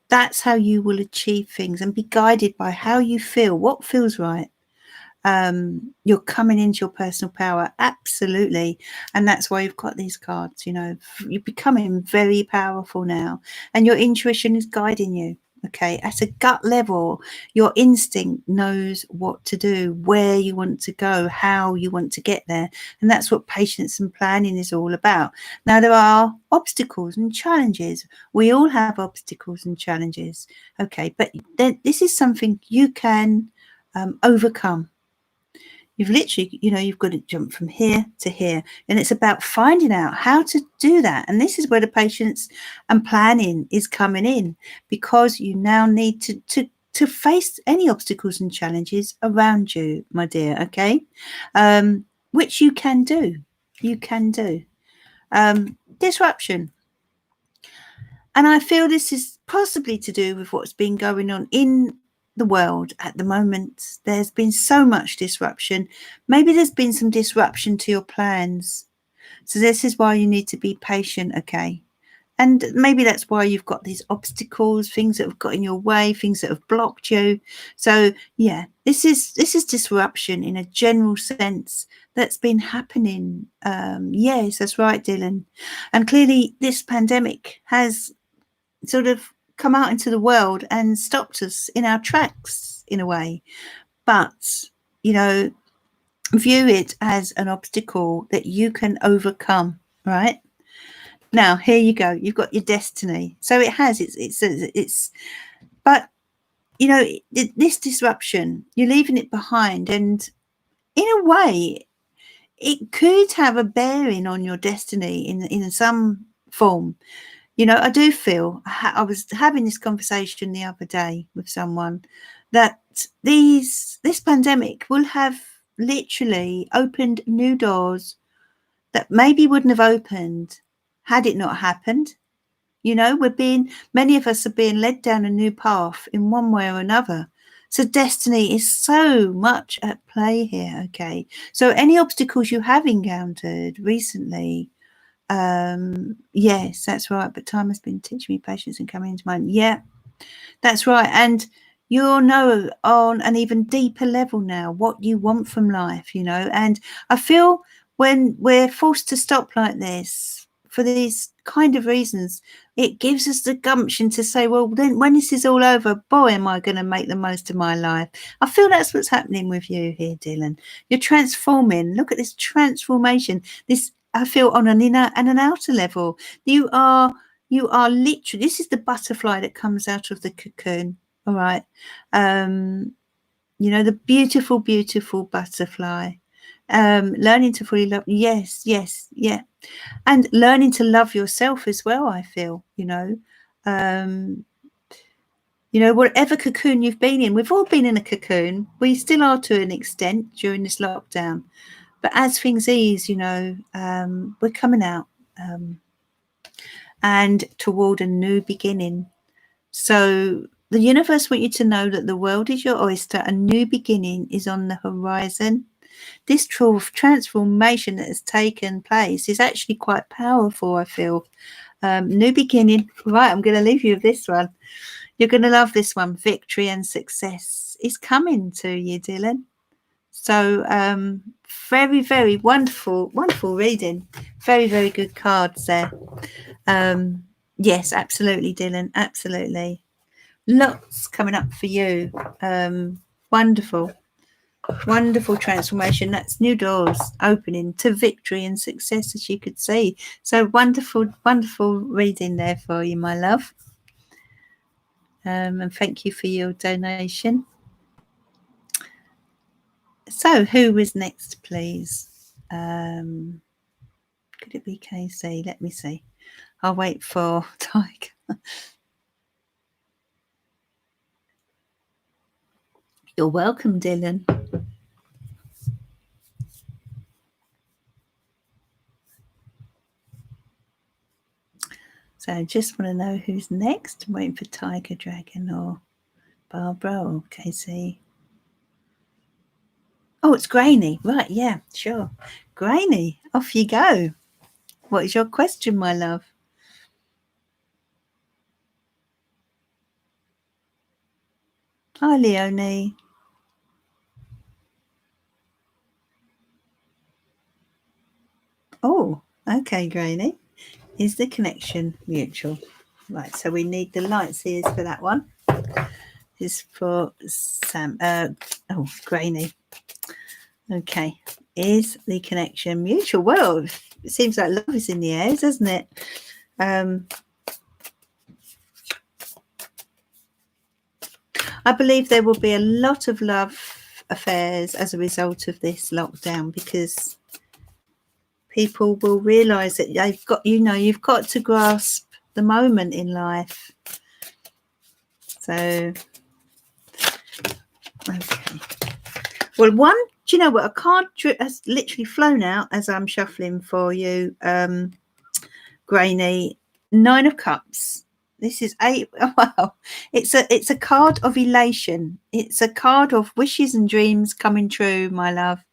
that's how you will achieve things and be guided by how you feel, what feels right. You're coming into your personal power, absolutely, and that's why you've got these cards. You're becoming very powerful now, and your intuition is guiding you. Okay, at a gut level, your instinct knows what to do, where you want to go, how you want to get there, and that's what patience and planning is all about. Now, there are obstacles and challenges. We all have obstacles and challenges. Okay, but then this is something you can overcome. You've literally, you've got to jump from here to here. And it's about finding out how to do that. And this is where the patience and planning is coming in, because you now need to face any obstacles and challenges around you, my dear. Okay. Which you can do. You can do. Disruption. And I feel this is possibly to do with what's been going on in the world at the moment, there's been so much disruption. Maybe there's been some disruption to your plans. So this is why you need to be patient, okay? And maybe that's why you've got these obstacles, things that have got in your way, things that have blocked you. So yeah, this is disruption in a general sense that's been happening. Yes, that's right, Dylan. And clearly this pandemic has sort of come out into the world and stopped us in our tracks in a way. But, you know, view it as an obstacle that you can overcome, right? Now, here you go. You've got your destiny. So it has, it's, but, you know, this disruption, you're leaving it behind. And in a way, it could have a bearing on your destiny in some form. You know, I do feel, I was having this conversation the other day with someone, that this pandemic will have literally opened new doors that maybe wouldn't have opened had it not happened. You know, many of us are being led down a new path in one way or another. So destiny is so much at play here, okay? So any obstacles you have encountered recently, yes, that's right. But time has been teaching me patience and coming into mind. Yeah, that's right. And you'll know on an even deeper level now what you want from life, you know. And I feel when we're forced to stop like this for these kind of reasons, it gives us the gumption to say, well, then when this is all over, boy, am I going to make the most of my life. I feel that's what's happening with you here, Dylan. You're transforming. Look at this transformation. This, I feel, on an inner and an outer level. You are literally, this is the butterfly that comes out of the cocoon. All right. You know, the beautiful, beautiful butterfly. Learning to fully love. Yes, yeah. And learning to love yourself as well, I feel, you know. Whatever cocoon you've been in, we've all been in a cocoon. We still are to an extent during this lockdown. But as things ease, you know, we're coming out and toward a new beginning. So the universe wants you to know that the world is your oyster. A new beginning is on the horizon. This transformation that has taken place is actually quite powerful, I feel. New beginning. Right, I'm going to leave you with this one. You're going to love this one. Victory and success is coming to you, Dylan. So very, very wonderful reading. Very, very good cards there. Yes, absolutely, Dylan. Absolutely. Lots coming up for you. Wonderful transformation. That's new doors opening to victory and success, as you could see. So wonderful reading there for you, my love. And thank you for your donation. So who was next, please? Could it be KC? Let me see. I'll wait for Tiger. You're welcome, Dylan. So I just want to know who's next. I'm waiting for Tiger Dragon or Barbara or KC. Oh, it's Grainy. Right, yeah, sure. Grainy, off you go. What is your question, my love? Hi, Leonie. Oh, okay, Grainy. Is the connection mutual? Right, so we need the lights ears for that one. Is for Sam. Grainy. Okay. Is the connection mutual? Well, it seems like love is in the air, doesn't it? I believe there will be a lot of love affairs as a result of this lockdown, because people will realise that you've got to grasp the moment in life. So, okay. Well, do you know what? A card has literally flown out as I'm shuffling for you, Grainy. 9 of Cups. This is 8. Wow. It's a card of elation. It's a card of wishes and dreams coming true, my love.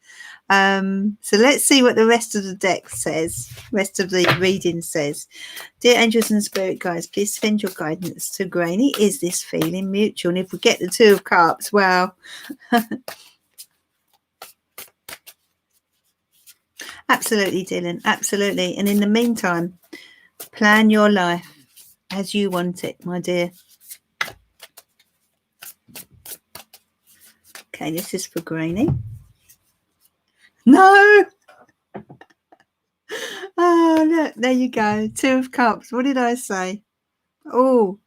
So let's see what the rest of the deck says, rest of the reading says. Dear angels and spirit guides, please send your guidance to Granny. Is this feeling mutual? And if we get the 2 of cups, wow. Absolutely, Dylan, absolutely. And in the meantime, plan your life as you want it, my dear. Okay, this is for Granny. No. Oh, look, there you go. 2 of cups. What did I say? Oh,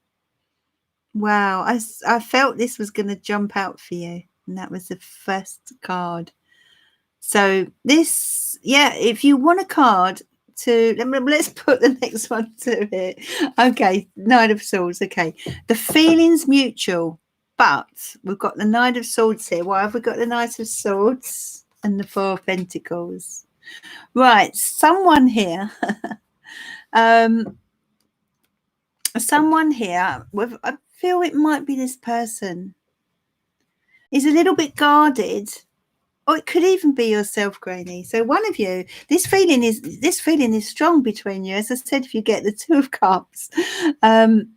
wow. I felt this was going to jump out for you. And that was the first card. So this, yeah, if you want a card to, let's put the next one to it. Okay, Knight of Swords. Okay, the feeling's mutual, but we've got the Knight of Swords here. Why have we got the Knight of Swords and the 4 of Pentacles? Right, someone here, someone here, I feel it might be this person, is a little bit guarded. Or it could even be yourself, Granny. So one of you, this feeling is strong between you. As I said, if you get the 2 of cups, then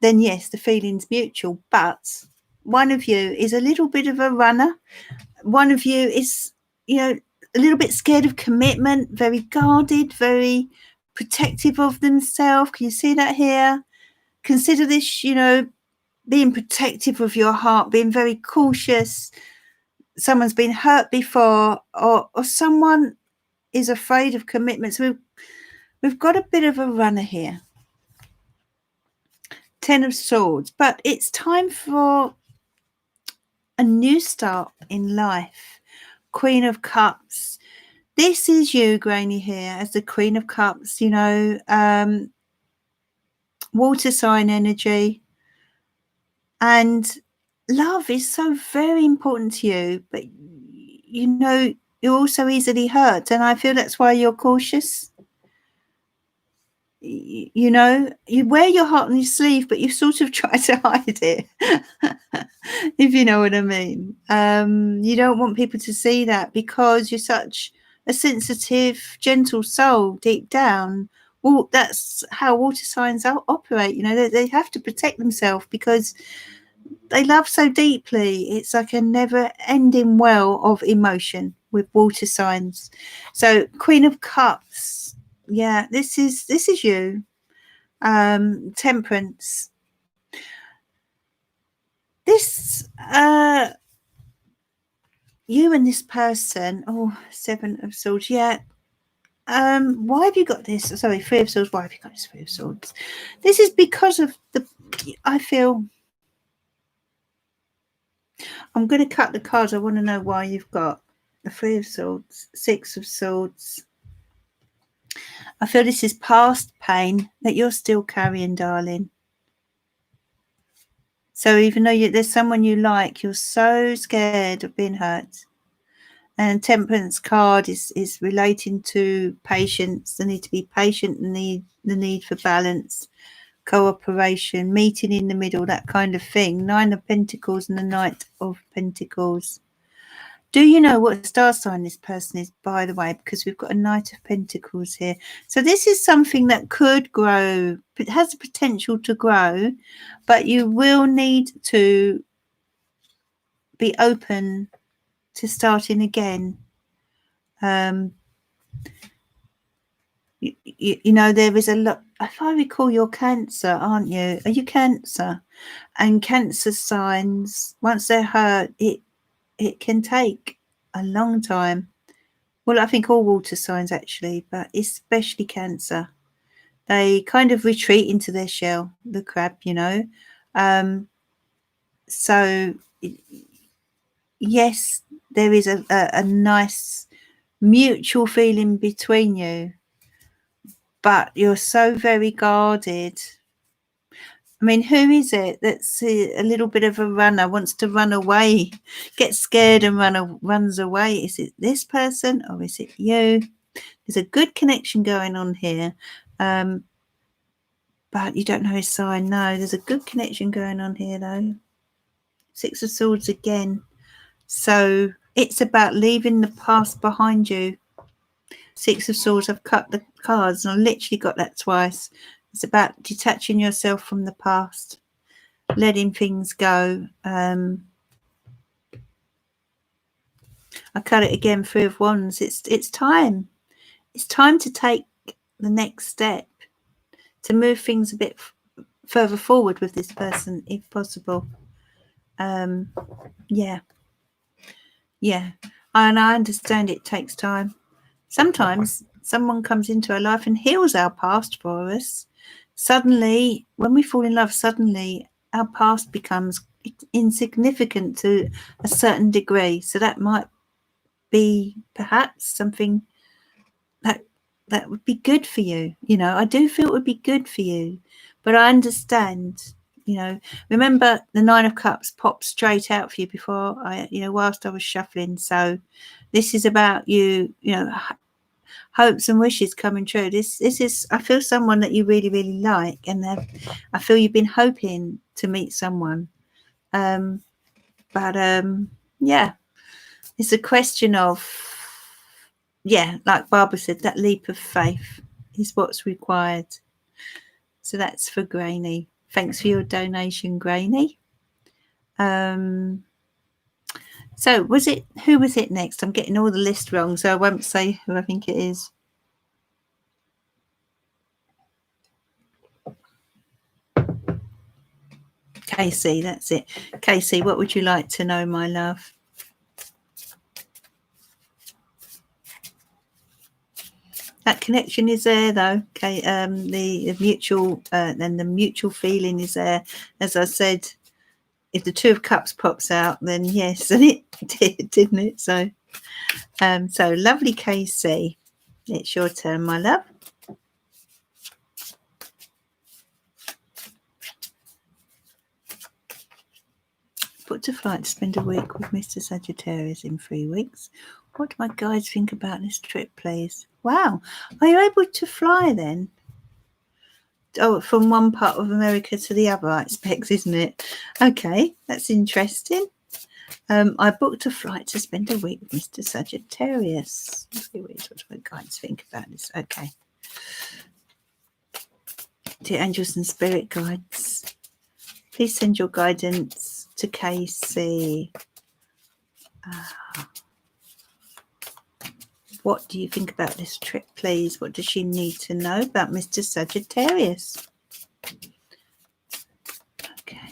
yes, the feeling's mutual. But one of you is a little bit of a runner. One of you is, a little bit scared of commitment, very guarded, very protective of themselves. Can you see that here? Consider this, being protective of your heart, being very cautious. Someone's been hurt before, or someone is afraid of commitments. We've got a bit of a runner here. 10 of Swords, but it's time for a new start in life. Queen of Cups. This is you, Granny, here as the Queen of Cups, water sign energy. And love is so very important to you, but you're also easily hurt, and I feel that's why you're cautious. You wear your heart on your sleeve, but you sort of try to hide it. If you know what I mean. You don't want people to see that because you're such a sensitive, gentle soul deep down. Well, that's how water signs operate. They have to protect themselves because they love so deeply. It's like a never-ending well of emotion with water signs. So Queen of Cups, yeah, this is you. Temperance. This you and this person. Oh, 7 of Swords. Yeah. Why have you got this? Sorry, 3 of Swords. Why have you got this 3 of Swords? This is because of I feel. I'm going to cut the cards. I want to know why you've got the 3 of Swords, 6 of Swords. I feel this is past pain that you're still carrying, darling. So even though there's someone you like, you're so scared of being hurt. And Temperance card is relating to patience, the need to be patient, the need for balance, cooperation, meeting in the middle, that kind of thing. 9 of Pentacles and the Knight of Pentacles. Do you know what star sign this person is, by the way? Because we've got a Knight of Pentacles here. So this is something that could grow. It has the potential to grow, but you will need to be open to starting again. There is a lot. If I recall, you're Cancer, aren't you? Are you Cancer? And Cancer signs, once they're hurt, it can take a long time. Well, I think all water signs actually, but especially Cancer. They kind of retreat into their shell, the crab, So, yes, there is a nice mutual feeling between you, but you're so very guarded. I mean, who is it that's a little bit of a runner, wants to run away, gets scared and runs away? Is it this person or is it you? There's a good connection going on here. But but you don't know his sign. No, there's a good connection going on here, though. Six of Swords again. So it's about leaving the past behind you. Six of Swords, I've cut the cards and I literally got that twice. It's about detaching yourself from the past, letting things go. I cut it again, Three of Wands. It's time. It's time to take the next step, to move things a bit further forward with this person, if possible. Yeah. And I understand it takes time. Sometimes someone comes into our life and heals our past for us. Suddenly, when we fall in love, suddenly our past becomes insignificant to a certain degree. So that might be perhaps something that would be good for you. I do feel it would be good for you, but I understand. Remember the Nine of Cups popped straight out for you before whilst I was shuffling. So this is about you, hopes and wishes coming true. This is, I feel, someone that you really, really like, and I feel you've been hoping to meet someone. But yeah, it's a question of, like Barbara said, that leap of faith is what's required. So that's for Grainy. Thanks for your donation, Grainy. So who was it next? I'm getting all the list wrong, so I won't say who I think it is. Casey, that's it. Casey, what would you like to know, my love? That connection is there, though. Okay, the mutual and the mutual feeling is there. As I said, if the Two of Cups pops out, then yes, and it did, didn't it? So, so lovely, Casey. It's your turn, my love. Put to flight to spend a week with Mr. Sagittarius in 3 weeks. What do my guides think about this trip, please? Wow. Are you able to fly then? Oh, from one part of America to the other, I expect, isn't it? Okay, that's interesting. I booked a flight to spend a week with Mr. Sagittarius. What do my guides think about this? Okay. Dear angels and spirit guides, please send your guidance to Casey. What do you think about this trip, please? What does she need to know about Mr. Sagittarius? Okay.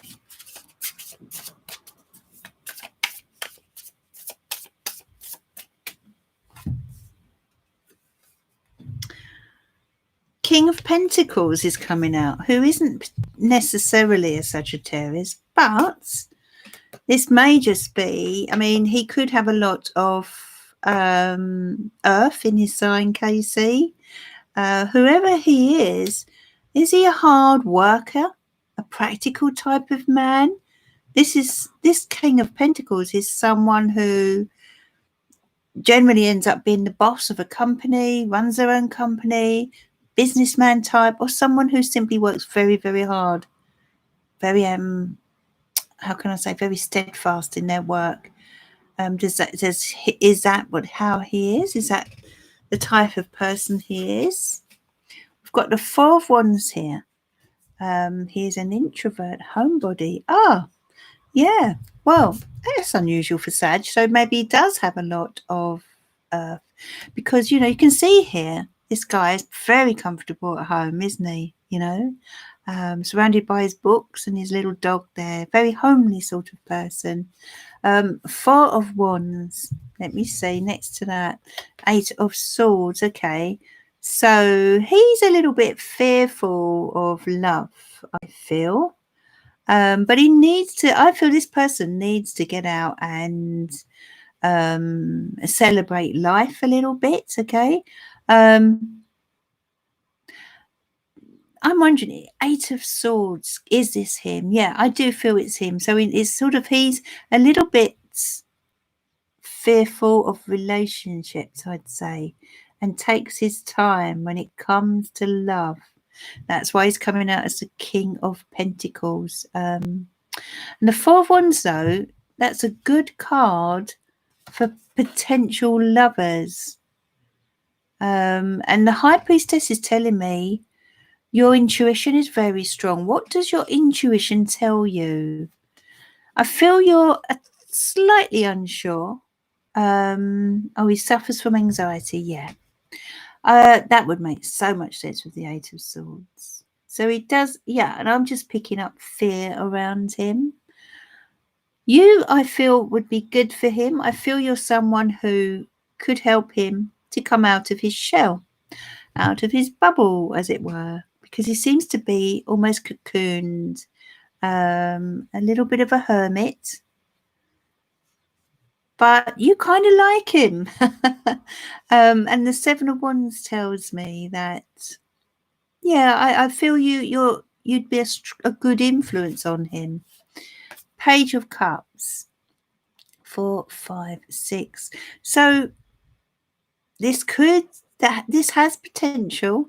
King of Pentacles is coming out, who isn't necessarily a Sagittarius, but this may just be, I mean, he could have a lot of earth in his sign, Casey. Whoever he is he a hard worker, a practical type of man? This King of Pentacles is someone who generally ends up being the boss of a company, runs their own company, businessman type, or someone who simply works very, very hard, very how can I say, very steadfast in their work. Is that how he is? Is that the type of person he is? We've got the Four of Wands here. He is an introvert, homebody. Yeah. Well, that's unusual for Sag. So maybe he does have a lot of earth, because you can see here this guy is very comfortable at home, isn't he? Surrounded by his books and his little dog there. Very homely sort of person. Four of Wands. Let me see. Next to that, Eight of Swords. Okay. So he's a little bit fearful of love, I feel. But he needs to, I feel this person needs to get out and celebrate life a little bit. Okay. I'm wondering, Eight of Swords, is this him? Yeah, I do feel it's him. So it's sort of, he's a little bit fearful of relationships, I'd say, and takes his time when it comes to love. That's why he's coming out as the King of Pentacles. And the Four of Wands, though, that's a good card for potential lovers. And the High Priestess is telling me your intuition is very strong. What does your intuition tell you? I feel you're slightly unsure. Oh, he suffers from anxiety. Yeah. That would make so much sense with the Eight of Swords. So he does, yeah, and I'm just picking up fear around him. You, I feel, would be good for him. I feel you're someone who could help him to come out of his shell, out of his bubble, as it were, because he seems to be almost cocooned, a little bit of a hermit. But you kind of like him. And the Seven of Wands tells me that, yeah, I feel you'd be a good influence on him. Page of Cups, 4, 5, 6. So this has potential,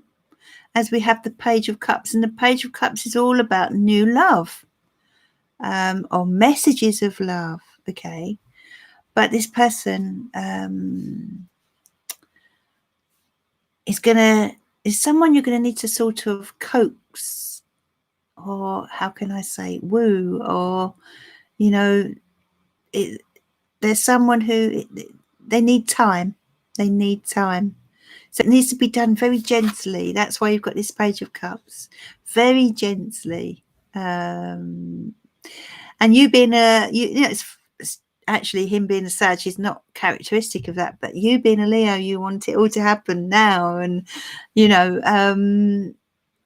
as we have the Page of Cups, and the Page of Cups is all about new love, or messages of love. Okay, but this person is someone you're gonna need to sort of coax, or how can I say, woo, or there's someone who they need time. They need time. So it needs to be done very gently. That's why you've got this Page of Cups. Very gently. And you being it's actually him being a Sag is not characteristic of that, but you being a Leo, you want it all to happen now. And,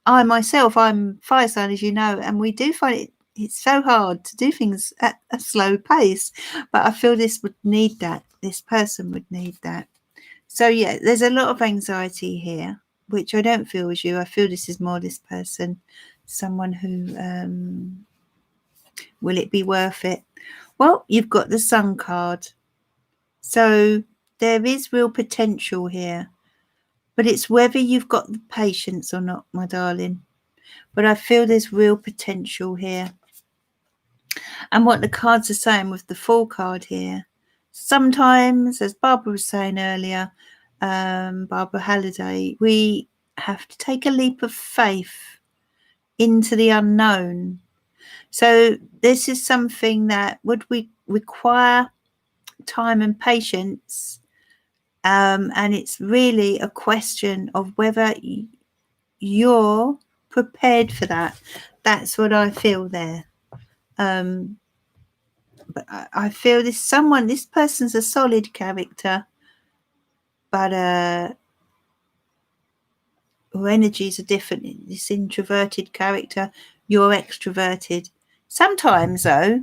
I myself, I'm fire sign, as you know, and we do find it's so hard to do things at a slow pace. But I feel this would need that. This person would need that. So, yeah, there's a lot of anxiety here, which I don't feel is you. I feel this is more this person, someone who, will it be worth it? Well, you've got the Sun card. So there is real potential here. But it's whether you've got the patience or not, my darling. But I feel there's real potential here. And what the cards are saying with the Fool card here, sometimes, as Barbara was saying earlier, Barbara Halliday, we have to take a leap of faith into the unknown. So this is something that would require time and patience, and it's really a question of whether you're prepared for that. That's what I feel there. But I feel this person's a solid character, but her energies are different. This introverted character, you're extroverted. Sometimes, though,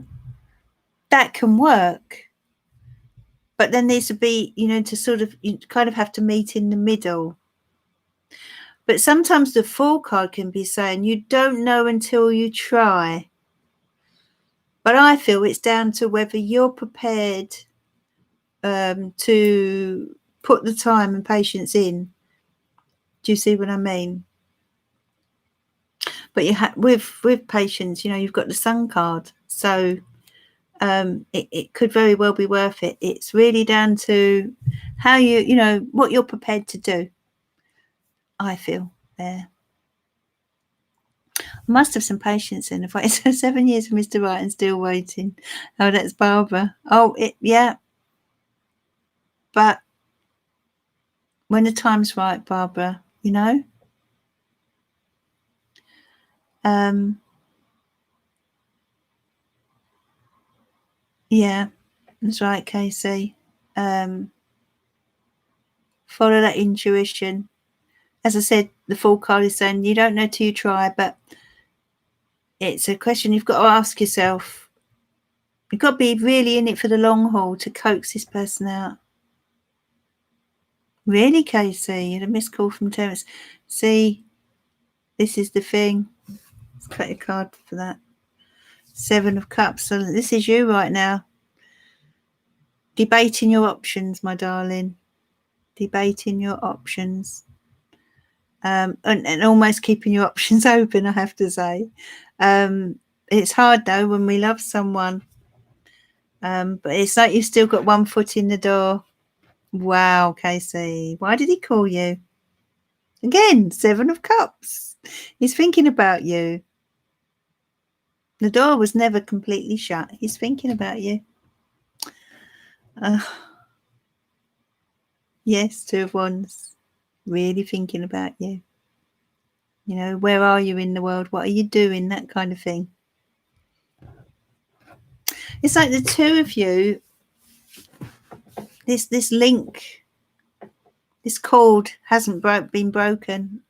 that can work. But then needs to be, to sort of, you kind of have to meet in the middle. But sometimes the Fool card can be saying you don't know until you try. But I feel it's down to whether you're prepared to put the time and patience in. Do you see what I mean? But with patience, you've got the Sun card. So it could very well be worth it. It's really down to how what you're prepared to do. I feel there. I must have some patience in. If it's 7 years for Mr. Right and still waiting. Oh, that's Barbara. Oh, yeah. But when the time's right, Barbara, yeah, that's right, Casey. Follow that intuition. As I said, the Fool card is saying you don't know till you try, but it's a question you've got to ask yourself. You've got to be really in it for the long haul to coax this person out. Really, Casey? You had a missed call from Terence. See, this is the thing. Let's cut a card for that. 7 of Cups. So this is you right now. Debating your options, my darling. Debating your options. and almost keeping your options open, I have to say. It's hard though when we love someone, but it's like you've still got one foot in the door. Wow, Casey, why did he call you? Again, 7 of Cups. He's thinking about you. The door was never completely shut. He's thinking about you. Yes, 2 of Wands. Really thinking about you. You know, where are you in the world? What are you doing? That kind of thing. It's like the 2 of you, this link, this cord hasn't been broken.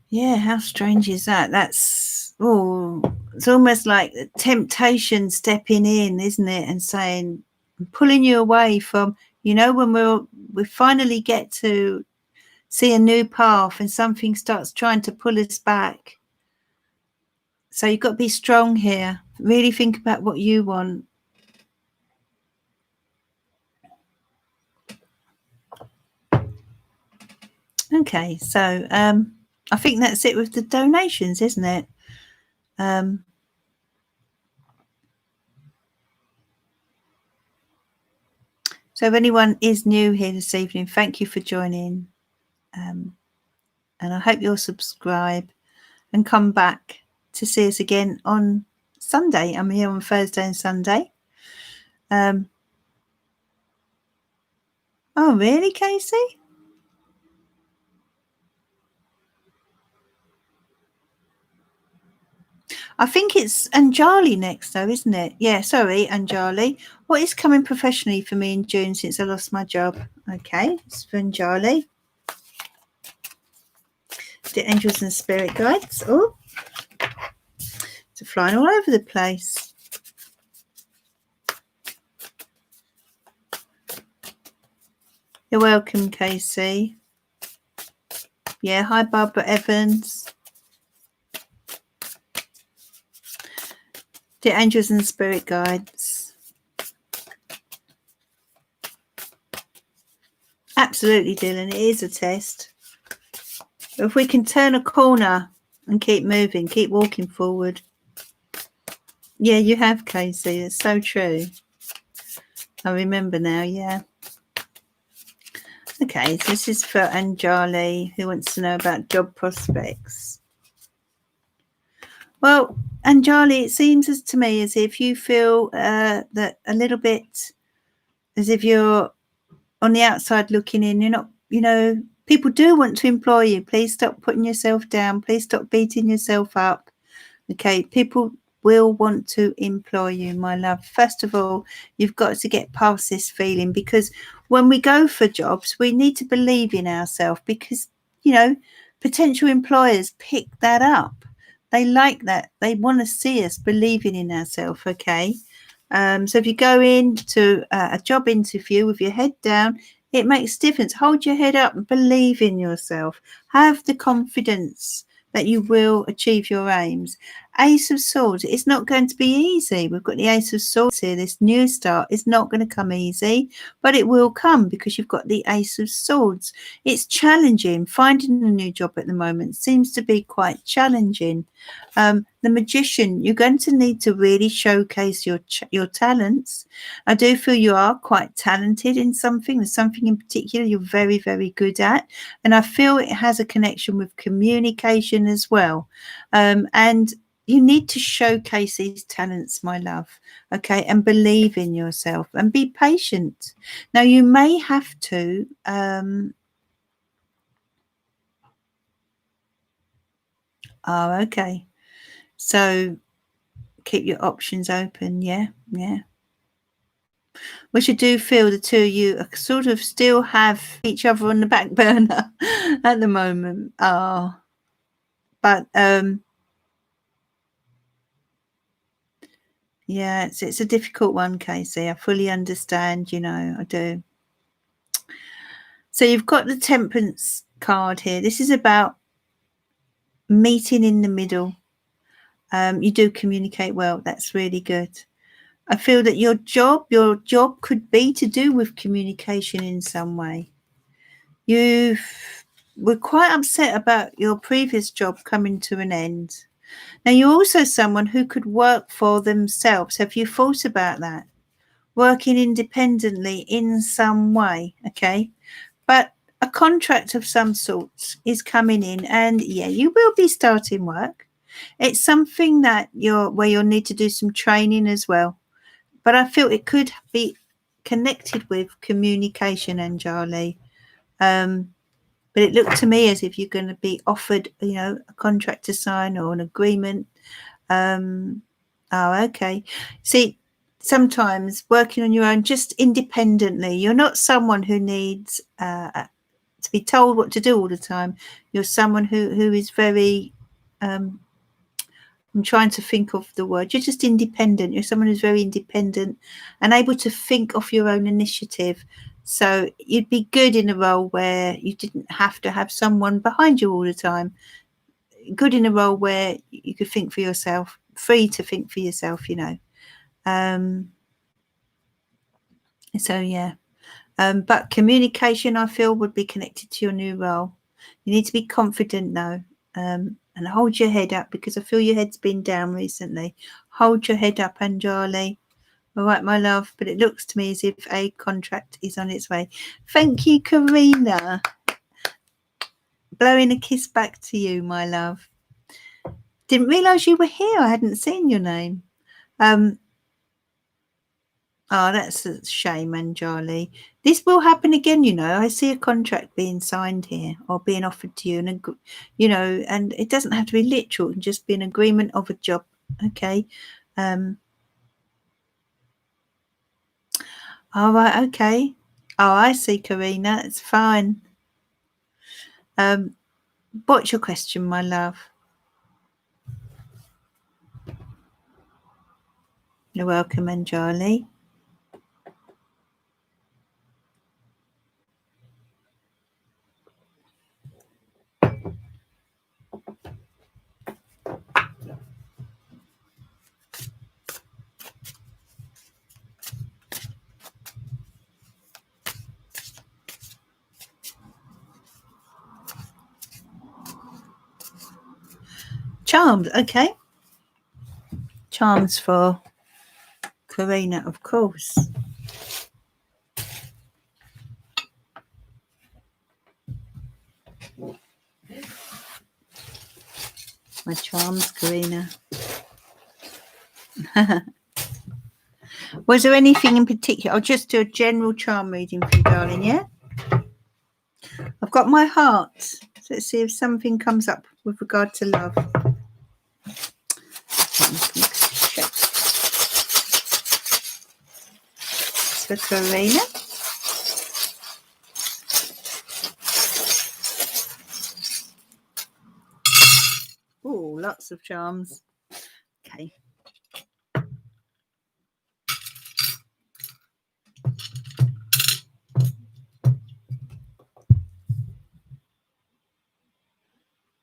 Yeah, how strange is that? It's almost like temptation stepping in, isn't it? And saying, pulling you away from, when we finally get to see a new path and something starts trying to pull us back. So you've got to be strong here. Really think about what you want. Okay, so I think that's it with the donations, isn't it? So if anyone is new here this evening, thank you for joining. And I hope you'll subscribe and come back to see us again on Sunday. I'm here on Thursday and Sunday. Oh, really, Casey? I think it's Anjali next, though, isn't it? Yeah, sorry, Anjali. What is coming professionally for me in June since I lost my job? Okay, it's for Anjali. The angels and spirit guides. Oh, it's flying all over the place. You're welcome, Casey. Yeah, hi, Barbara Evans. The angels and spirit guides. Absolutely, Dylan. It is a test. If we can turn a corner and keep moving, keep walking forward. Yeah, you have, Casey. It's so true. I remember now, yeah. Okay, so this is for Anjali, who wants to know about job prospects. Well, Anjali, it seems to me as if you feel that a little bit as if you're on the outside looking in. You're not, people do want to employ you. Please stop putting yourself down. Please stop beating yourself up. Okay, people will want to employ you, my love. First of all, you've got to get past this feeling, because when we go for jobs, we need to believe in ourselves, because, potential employers pick that up. They like that. They want to see us believing in ourselves, okay? So if you go into a job interview with your head down, it makes a difference. Hold your head up and believe in yourself. Have the confidence that you will achieve your aims. Ace of Swords, it's not going to be easy. We've got the Ace of Swords here. This new start is not going to come easy, but it will come because you've got the Ace of Swords. It's challenging. Finding a new job at the moment seems to be quite challenging. The Magician, you're going to need to really showcase your talents. I do feel you are quite talented in something. There's something in particular you're very, very good at. And I feel it has a connection with communication as well. And you need to showcase these talents, my love, okay, and believe in yourself and be patient. Now, you may have to okay. So keep your options open. Yeah. Which I do feel the two of you are sort of still have each other on the back burner at the moment. But yeah, it's a difficult one, Casey. I fully understand, I do. So you've got the Temperance card here. This is about meeting in the middle. You do communicate well. That's really good. I feel that your job could be to do with communication in some way. You were quite upset about your previous job coming to an end. Now, you're also someone who could work for themselves. Have you thought about that? Working independently in some way, okay? But a contract of some sort is coming in, and yeah, you will be starting work. It's something that you'll need to do some training as well. But I feel it could be connected with communication, Anjali. But it looked to me as if you're going to be offered, a contract to sign or an agreement. Oh, okay. See, sometimes working on your own, just independently, you're not someone who needs to be told what to do all the time. You're someone who is very I'm trying to think of the word. You're just independent. You're someone who's very independent and able to think of your own initiative. So you'd be good in a role where you didn't have to have someone behind you all the time. Good in a role where you could think for yourself, free to think for yourself, So yeah. But communication, I feel, would be connected to your new role. You need to be confident now, and hold your head up, because I feel your head's been down recently. Hold your head up, Anjali. All right, my love. But it looks to me as if a contract is on its way. Thank you, Karina. Blowing a kiss back to you, my love. Didn't realise you were here. I hadn't seen your name. Oh, that's a shame, Anjali. This will happen again, I see a contract being signed here or being offered to you, and it doesn't have to be literal. It can just be an agreement of a job. Okay. All right. Okay. Oh, I see, Karina. It's fine. What's your question, my love? You're welcome, Anjali. Charms. Okay. Charms for Karina, of course. My charms, Karina. Was there anything in particular? I'll just do a general charm reading for you, darling, yeah? I've got my heart. So let's see if something comes up with regard to love. It's for Karina. Oh, lots of charms. Okay.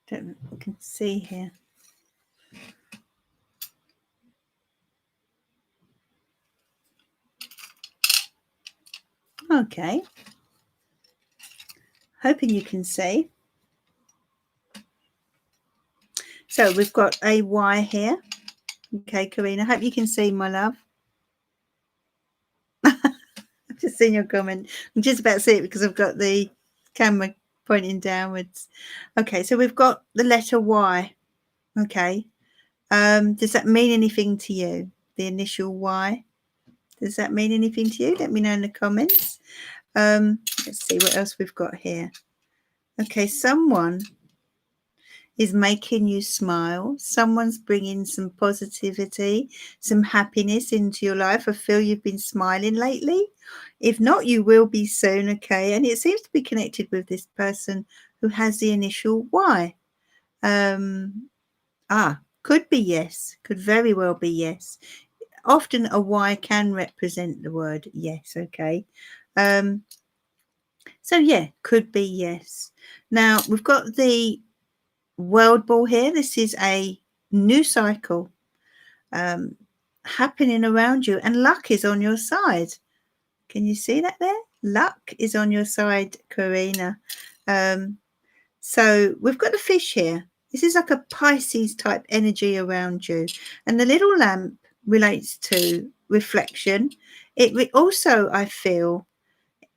Don't know if you can see here. Okay. Hoping you can see. So we've got a Y here. Okay, Karina. Hope you can see, my love. I've just seen your comment. I'm just about to see it because I've got the camera pointing downwards. Okay, so we've got the letter Y. Okay. Does that mean anything to you? The initial Y? Does that mean anything to you? Let me know in the comments. Let's see what else we've got here. Okay, someone is making you smile. Someone's bringing some positivity, some happiness into your life. I feel you've been smiling lately. If not, you will be soon, okay? And it seems to be connected with this person who has the initial Y. Could be yes. Could very well be yes. Often a Y can represent the word yes, okay? So yeah, could be yes. Now we've got the world ball here. This is a new cycle happening around you, and luck is on your side. Can you see that there? Luck is on your side, Karina. So we've got the fish here. This is like a Pisces type energy around you. And the little lamp relates to reflection. It also, I feel,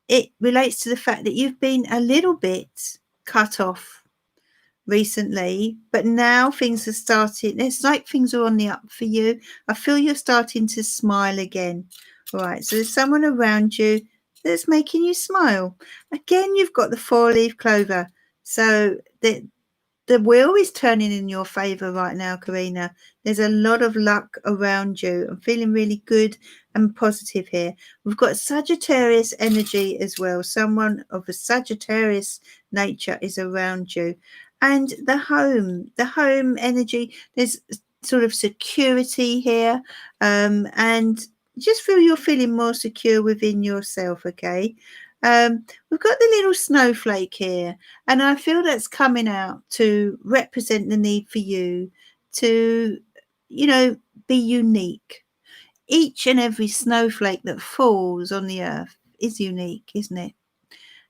it relates to the fact that you've been a little bit cut off recently, but now things are starting. It's like things are on the up for you. I feel you're starting to smile again. All right, so there's someone around you that's making you smile. Again, you've got the 4-leaf clover. So the wheel is turning in your favor right now, Karina. There's a lot of luck around you. I'm feeling really good and positive here. We've got Sagittarius energy as well. Someone of a Sagittarius nature is around you. And the home energy, there's sort of security here. And just feel you're feeling more secure within yourself, okay? We've got the little snowflake here, and I feel that's coming out to represent the need for you to, be unique. Each and every snowflake that falls on the earth is unique, isn't it?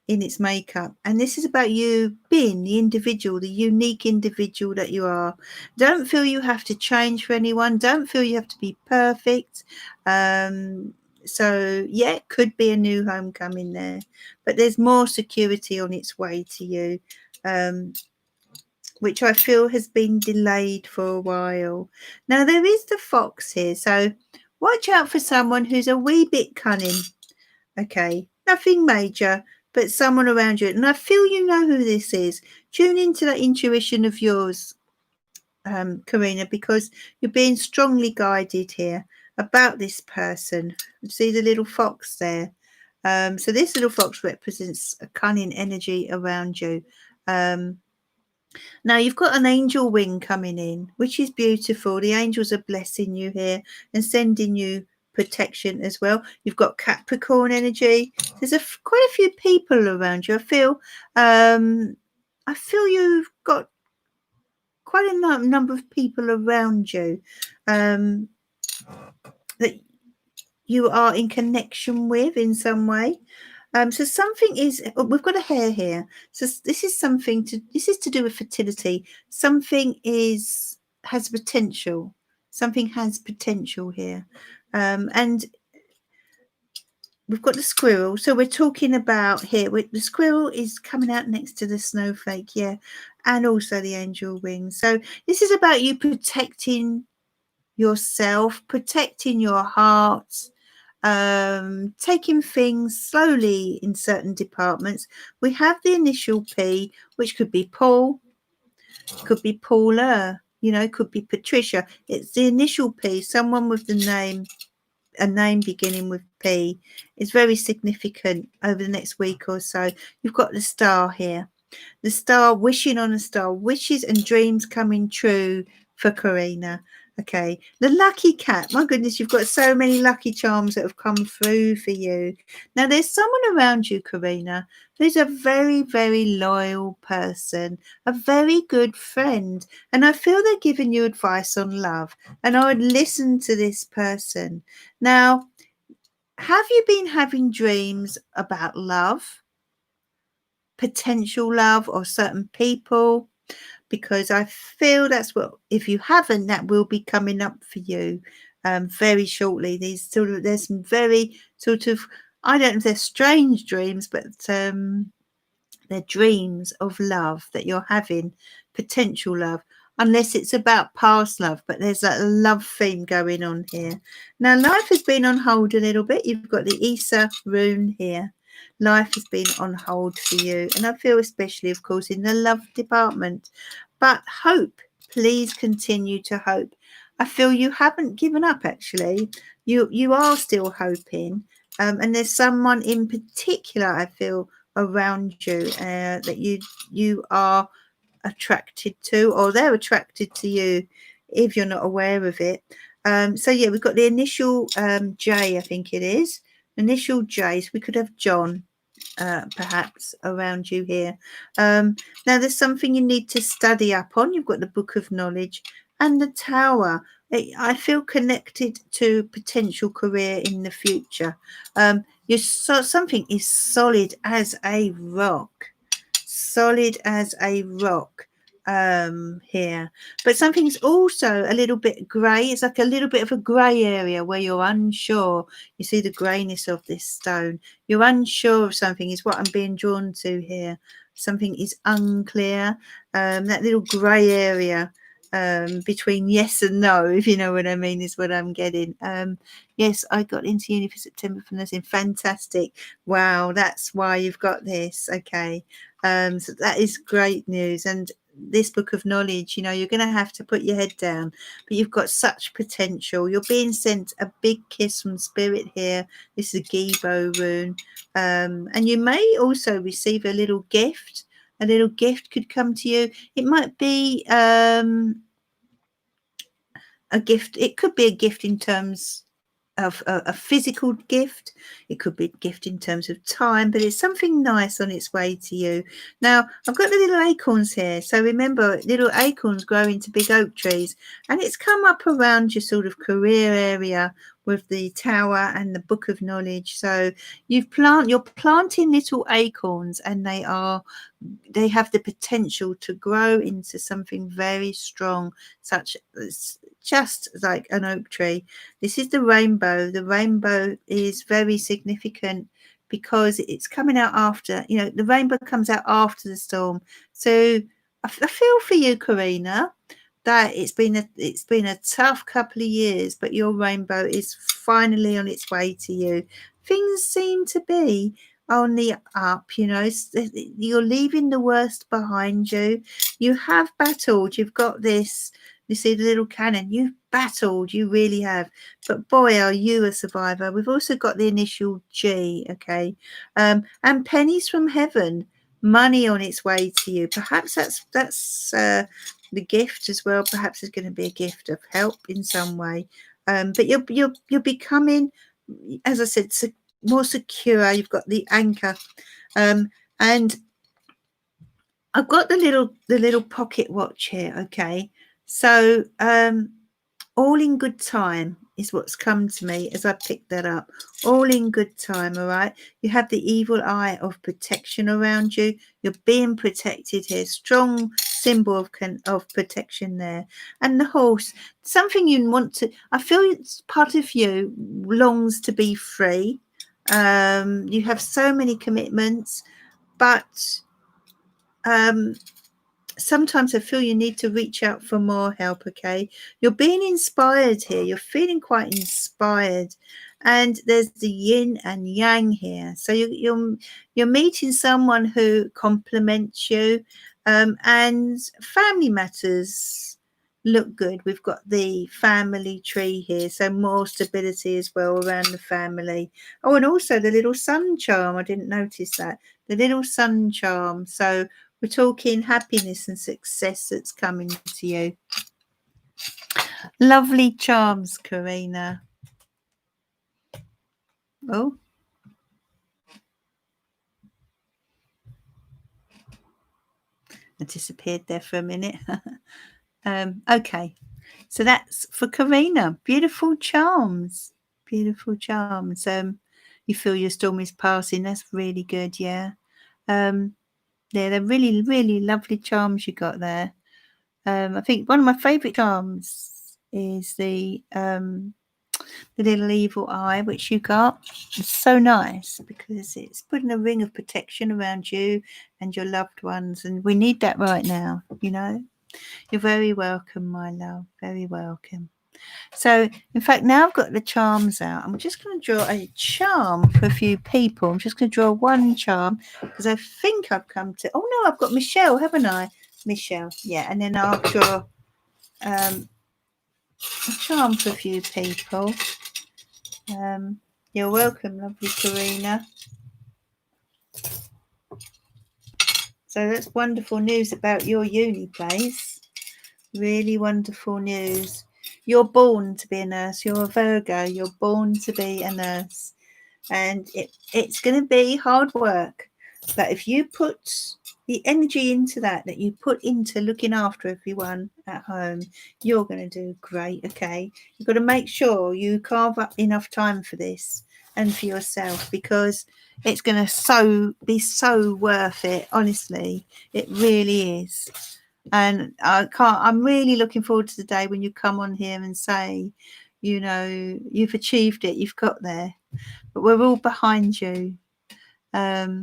In its makeup. And this is about you being the individual, the unique individual that you are. Don't feel you have to change for anyone. Don't feel you have to be perfect. So yeah, it could be a new homecoming there, but there's more security on its way to you, which I feel has been delayed for a while. Now there is the fox here, so watch out for someone who's a wee bit cunning. Okay, nothing major, but someone around you. And I feel you know who this is. Tune into that intuition of yours, Karina, because you're being strongly guided here about this person. See the little fox there? So this little fox represents a cunning energy around you. Now you've got an angel wing coming in, which is beautiful. The angels are blessing you here and sending you protection as well. You've got Capricorn energy. There's quite a few people around you. I feel you've got quite a number of people around you that you are in connection with in some way. So something is, we've got a hare here. So this is to do with fertility. Something has potential. Something has potential here. And we've got the squirrel. So we're talking about here, the squirrel is coming out next to the snowflake, yeah, and also the angel wings. So this is about you protecting yourself, protecting your heart, taking things slowly in certain departments. We have the initial P, which could be Paul, could be Paula, could be Patricia. It's the initial P, someone with a name beginning with P is very significant over the next week or so. You've got the star here. The star, wishing on a star, wishes and dreams coming true for Karina. Okay, the lucky cat. My goodness, you've got so many lucky charms that have come through for you. Now, there's someone around you, Karina, who's a very, very loyal person, a very good friend. And I feel they're giving you advice on love. And I would listen to this person. Now, have you been having dreams about love, potential love, or certain people? Because I feel that's what, if you haven't, that will be coming up for you very shortly. There's some very sort of, I don't know if they're strange dreams, but they're dreams of love that you're having, potential love, unless it's about past love, but there's a love theme going on here. Now, life has been on hold a little bit. You've got the Isa rune here. Life has been on hold for you, and I feel especially, of course, in the love department. But hope, please continue to hope. I feel you haven't given up, actually. You are still hoping, and there's someone in particular, I feel, around you that you are attracted to, or they're attracted to you if you're not aware of it. So yeah, we've got the initial J, I think it is. Initial J, so we could have John perhaps around you here. Now there's something you need to study up on. You've got the book of knowledge. and the Tower. I feel connected to potential career in the future. Something is solid as a rock, solid as a rock here, but something's also a little bit grey. It's like a little bit of a grey area where you're unsure. You see the greyness of this stone. You're unsure of something is what I'm being drawn to here. Something is unclear. That little grey area between yes and no, if you know what I mean, is what I'm getting. Yes, I got into uni for September for nursing. Fantastic. Wow, that's why you've got this. Okay. So that is great news. And this book of knowledge, you know, you're going to have to put your head down, but you've got such potential. You're being sent a big kiss from spirit here. This is a Gibo rune. And you may also receive a little gift. A little gift could come to you. It might be a gift. It could be a gift in terms of a physical gift. It could be a gift in terms of time, but it's something nice on its way to you. Now, I've got the little acorns here. So remember, little acorns grow into big oak trees, and it's come up around your sort of career area with the Tower and the Book of Knowledge. So you're planting little acorns, and they have the potential to grow into something very strong, such as just like an oak tree. This is the rainbow. The rainbow is very significant because it's coming out after, you know, the rainbow comes out after the storm. So I feel for you, Karina, that it's been a tough couple of years, but your rainbow is finally on its way to you. Things seem to be on the up, you know. You're leaving the worst behind you. You have battled. You've got this. You see the little cannon. You've battled. You really have. But boy, are you a survivor. We've also got the initial G, okay? And pennies from heaven, money on its way to you. Perhaps that's the gift as well. Perhaps there's going to be a gift of help in some way. But you're becoming, as I said, more secure. You've got the anchor, and I've got the little pocket watch here. Okay, so all in good time is what's come to me as I picked that up. All in good time. All right, you have the evil eye of protection around you. You're being protected here. Strong symbol of protection there. And the horse, something you want to, I feel it's part of you longs to be free. You have so many commitments, but sometimes I feel you need to reach out for more help. Okay, you're being inspired here. You're feeling quite inspired, and there's the yin and yang here. So you're meeting someone who compliments you, and family matters look good. We've got the family tree here, so more stability as well around the family. Oh, and also the little sun charm. I didn't notice that. The little sun charm. So we're talking happiness and success that's coming to you. Lovely charms, Karina. Oh. I disappeared there for a minute. Okay. So that's for Karina. Beautiful charms. Beautiful charms. You feel your storm is passing. That's really good, yeah. Yeah, they're really, really lovely charms you got there. I think one of my favourite charms is the little evil eye, which you got. It's so nice because it's putting a ring of protection around you and your loved ones. And we need that right now, you know. You're very welcome, my love. Very welcome. So, in fact, now I've got the charms out. I'm just going to draw a charm for a few people. I'm just going to draw one charm because I think I've come to... Oh, no, I've got Michelle, haven't I? Michelle, yeah. And then I'll draw a charm for a few people. You're welcome, lovely Karina. So that's wonderful news about your uni place. Really wonderful news. You're born to be a nurse. You're a Virgo. You're born to be a nurse. And it's going to be hard work. But if you put the energy into that you put into looking after everyone at home, you're going to do great. Okay, you've got to make sure you carve up enough time for this and for yourself, because it's going to be so worth it. Honestly, it really is. And I'm really looking forward to the day when you come on here and say, you know, you've achieved it, you've got there, but we're all behind you. That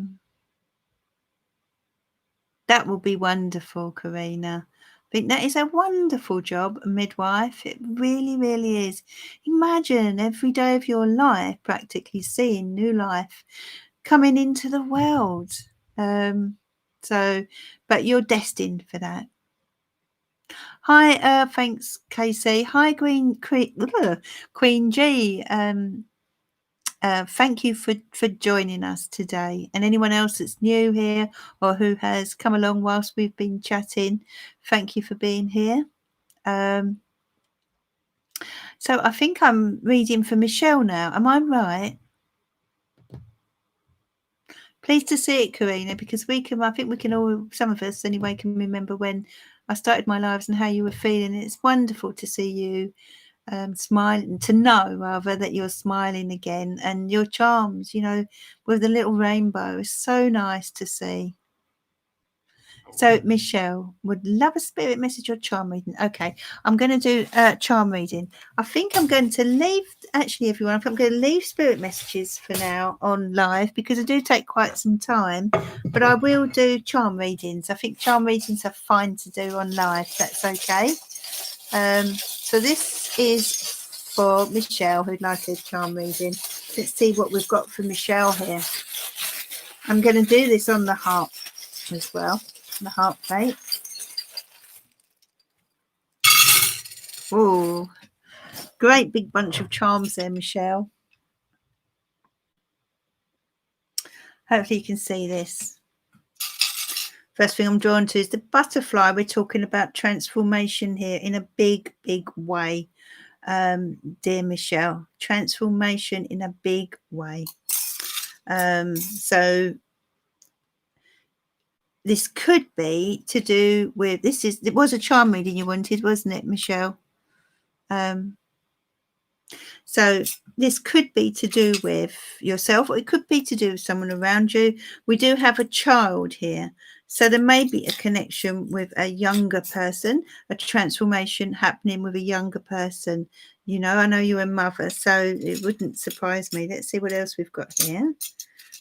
will be wonderful, Karina. I think that is a wonderful job, a midwife. It really, really is. Imagine every day of your life practically seeing new life coming into the world. But you're destined for that. Hi, thanks, Casey. Hi, Queen G. Thank you for joining us today. And anyone else that's new here or who has come along whilst we've been chatting, thank you for being here. So I think I'm reading for Michelle now. Am I right? Pleased to see it, Karina, because I think we can all, some of us anyway, can remember when I started my lives and how you were feeling. It's wonderful to see you smiling, to know rather that you're smiling again, and your charms, you know, with the little rainbow, is so nice to see. So Michelle would love a spirit message or charm reading. Okay, I'm going to do charm reading. I think I'm going to leave, actually everyone, I'm going to leave spirit messages for now on live, because I do take quite some time, but I will do charm readings. I think charm readings are fine to do on live. That's okay. So this is for Michelle, who'd like a charm reading. Let's see what we've got for Michelle here. I'm going to do this on the heart as well, the heart plate. Oh, great big bunch of charms there, Michelle. Hopefully you can see this. First thing I'm drawn to is the butterfly. We're talking about transformation here in a big, big way. Dear Michelle, transformation in a big way. So this could be to do with, it was a charm reading you wanted, wasn't it, Michelle? So this could be to do with yourself, or it could be to do with someone around you. We do have a child here. So there may be a connection with a younger person, a transformation happening with a younger person. You know, I know you're a mother, so it wouldn't surprise me. Let's see what else we've got here.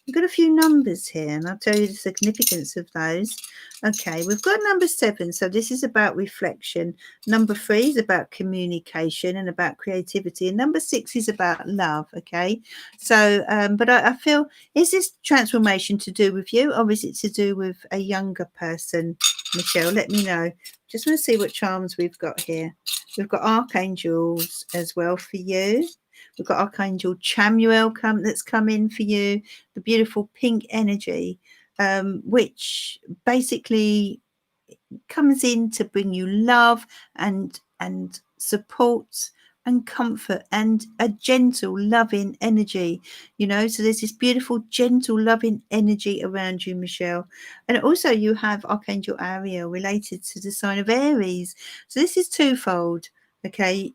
We've got a few numbers here, and I'll tell you the significance of those. Okay, we've got number 7. So this is about reflection. Number 3 is about communication and about creativity. And number 6 is about love. Okay, so, but I feel, is this transformation to do with you, or is it to do with a younger person? Michelle, let me know. Just want to see what charms we've got here. We've got archangels as well for you. We've got Archangel Chamuel that's come in for you, the beautiful pink energy, which basically comes in to bring you love and support and comfort and a gentle, loving energy, you know. So there's this beautiful, gentle, loving energy around you, Michelle. And also you have Archangel Ariel related to the sign of Aries. So this is twofold, okay.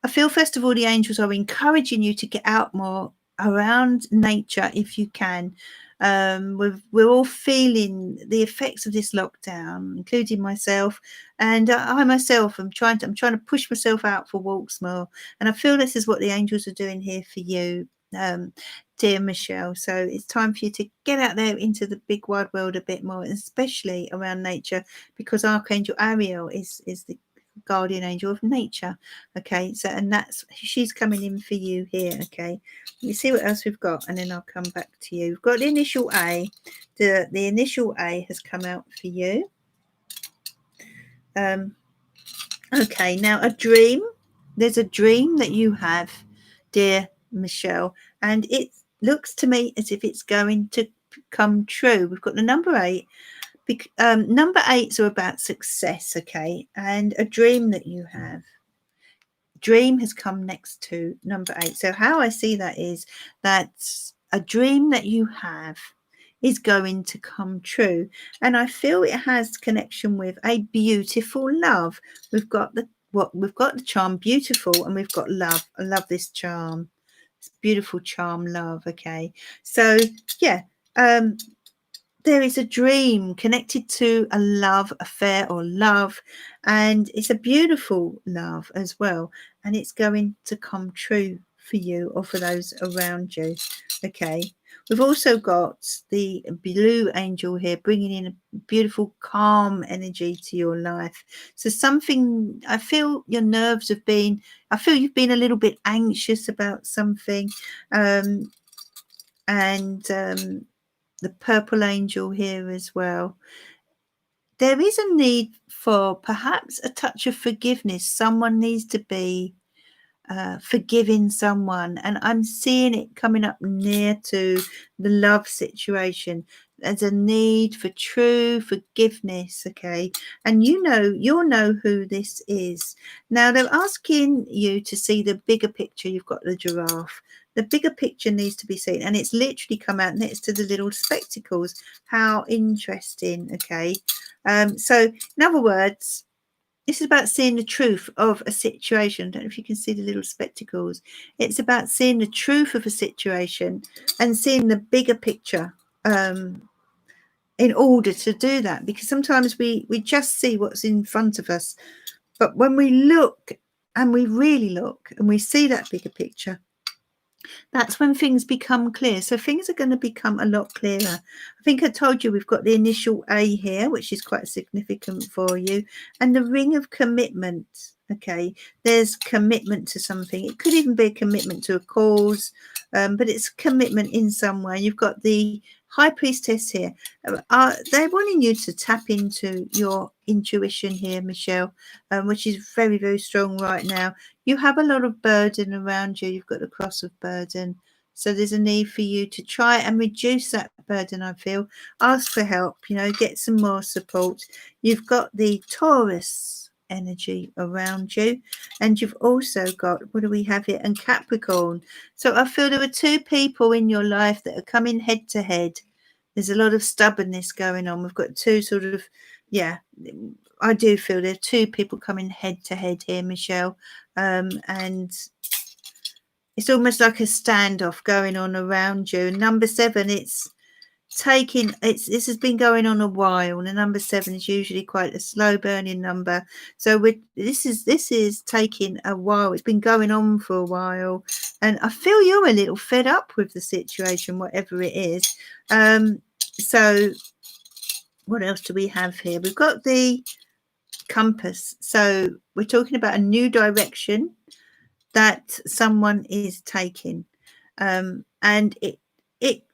I feel, first of all, the angels are encouraging you to get out more around nature if you can. We're all feeling the effects of this lockdown, including myself, and I myself am trying to push myself out for walks more, and I feel this is what the angels are doing here for you, dear Michelle. So it's time for you to get out there into the big wide world a bit more, especially around nature, because Archangel Ariel is the guardian angel of nature. Okay, so, and she's coming in for you here. Okay, let me see what else we've got, and then I'll come back to you. We've got the initial A. The initial A has come out for you. Okay, now a dream. There's a dream that you have, dear Michelle, and it looks to me as if it's going to come true. We've got the number 8. Number 8s are about success, okay, and a dream that you have. Dream has come next to number 8. So how I see that is that a dream that you have is going to come true. And I feel it has connection with a beautiful love. We've got the charm beautiful, and we've got love. I love this charm. It's beautiful charm, love. Okay. So yeah, there is a dream connected to a love affair or love, and it's a beautiful love as well, and it's going to come true for you or for those around you. Okay, we've also got the blue angel here bringing in a beautiful calm energy to your life. So something, I feel your nerves have been, I feel you've been a little bit anxious about something, and the purple angel here as well. There is a need for perhaps a touch of forgiveness. Someone needs to be forgiving someone, and I'm seeing it coming up near to the love situation. There's a need for true forgiveness. Okay, and you'll know who this is. Now they're asking you to see the bigger picture. You've got the giraffe. The bigger picture needs to be seen, and it's literally come out next to the little spectacles. How interesting. Okay, so in other words, this is about seeing the truth of a situation. I don't know if you can see the little spectacles. It's about seeing the truth of a situation and seeing the bigger picture, in order to do that. Because sometimes we just see what's in front of us. But when we look, and we really look, and we see that bigger picture, that's when things become clear. So things are going to become a lot clearer. I think I told you we've got the initial A here, which is quite significant for you, and the ring of commitment. Okay, there's commitment to something. It could even be a commitment to a cause, but it's commitment in some way. You've got the High Priestess here. They're wanting you to tap into your intuition here, Michelle, which is very, very strong right now. You have a lot of burden around you. You've got the cross of burden. So there's a need for you to try and reduce that burden, I feel. Ask for help, get some more support. You've got the Taurus energy around you, and you've also got, what do we have here, and Capricorn. So I feel there are two people in your life that are coming head to head. There's a lot of stubbornness going on. We've got two sort of, I do feel there are two people coming head to head here, Michelle, and it's almost like a standoff going on around you. Number 7, this has been going on a while, and number 7 is usually quite a slow burning number. So this is taking a while. It's been going on for a while, and I feel you're a little fed up with the situation, whatever it is. So what else do we have here? We've got the compass. So we're talking about a new direction that someone is taking, and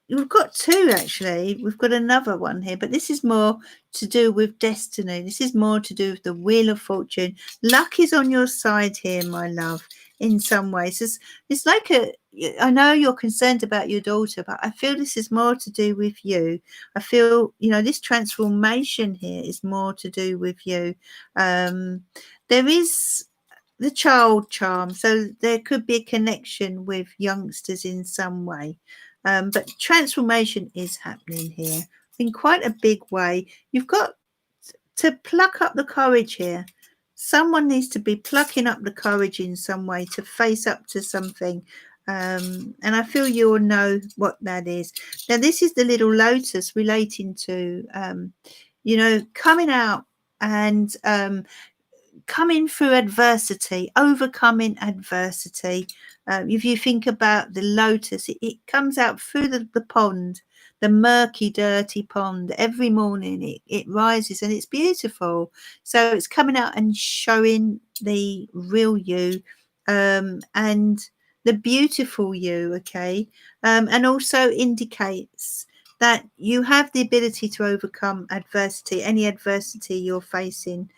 we've got two, actually. We've got another one here, but this is more to do with destiny. This is more to do with the Wheel of Fortune. Luck is on your side here, my love, in some ways. It's like I know you're concerned about your daughter, but I feel this is more to do with you. I feel, this transformation here is more to do with you. There is the child charm, so there could be a connection with youngsters in some way, but transformation is happening here in quite a big way. You've got to pluck up the courage here. Someone needs to be plucking up the courage in some way to face up to something, and I feel you'll know what that is. Now this is the little lotus relating to coming out and coming through adversity, overcoming adversity. If you think about the lotus, it comes out through the pond, the murky, dirty pond. Every morning it rises, and it's beautiful. So it's coming out and showing the real you, and the beautiful you, okay? And also indicates that you have the ability to overcome adversity, any adversity you're facing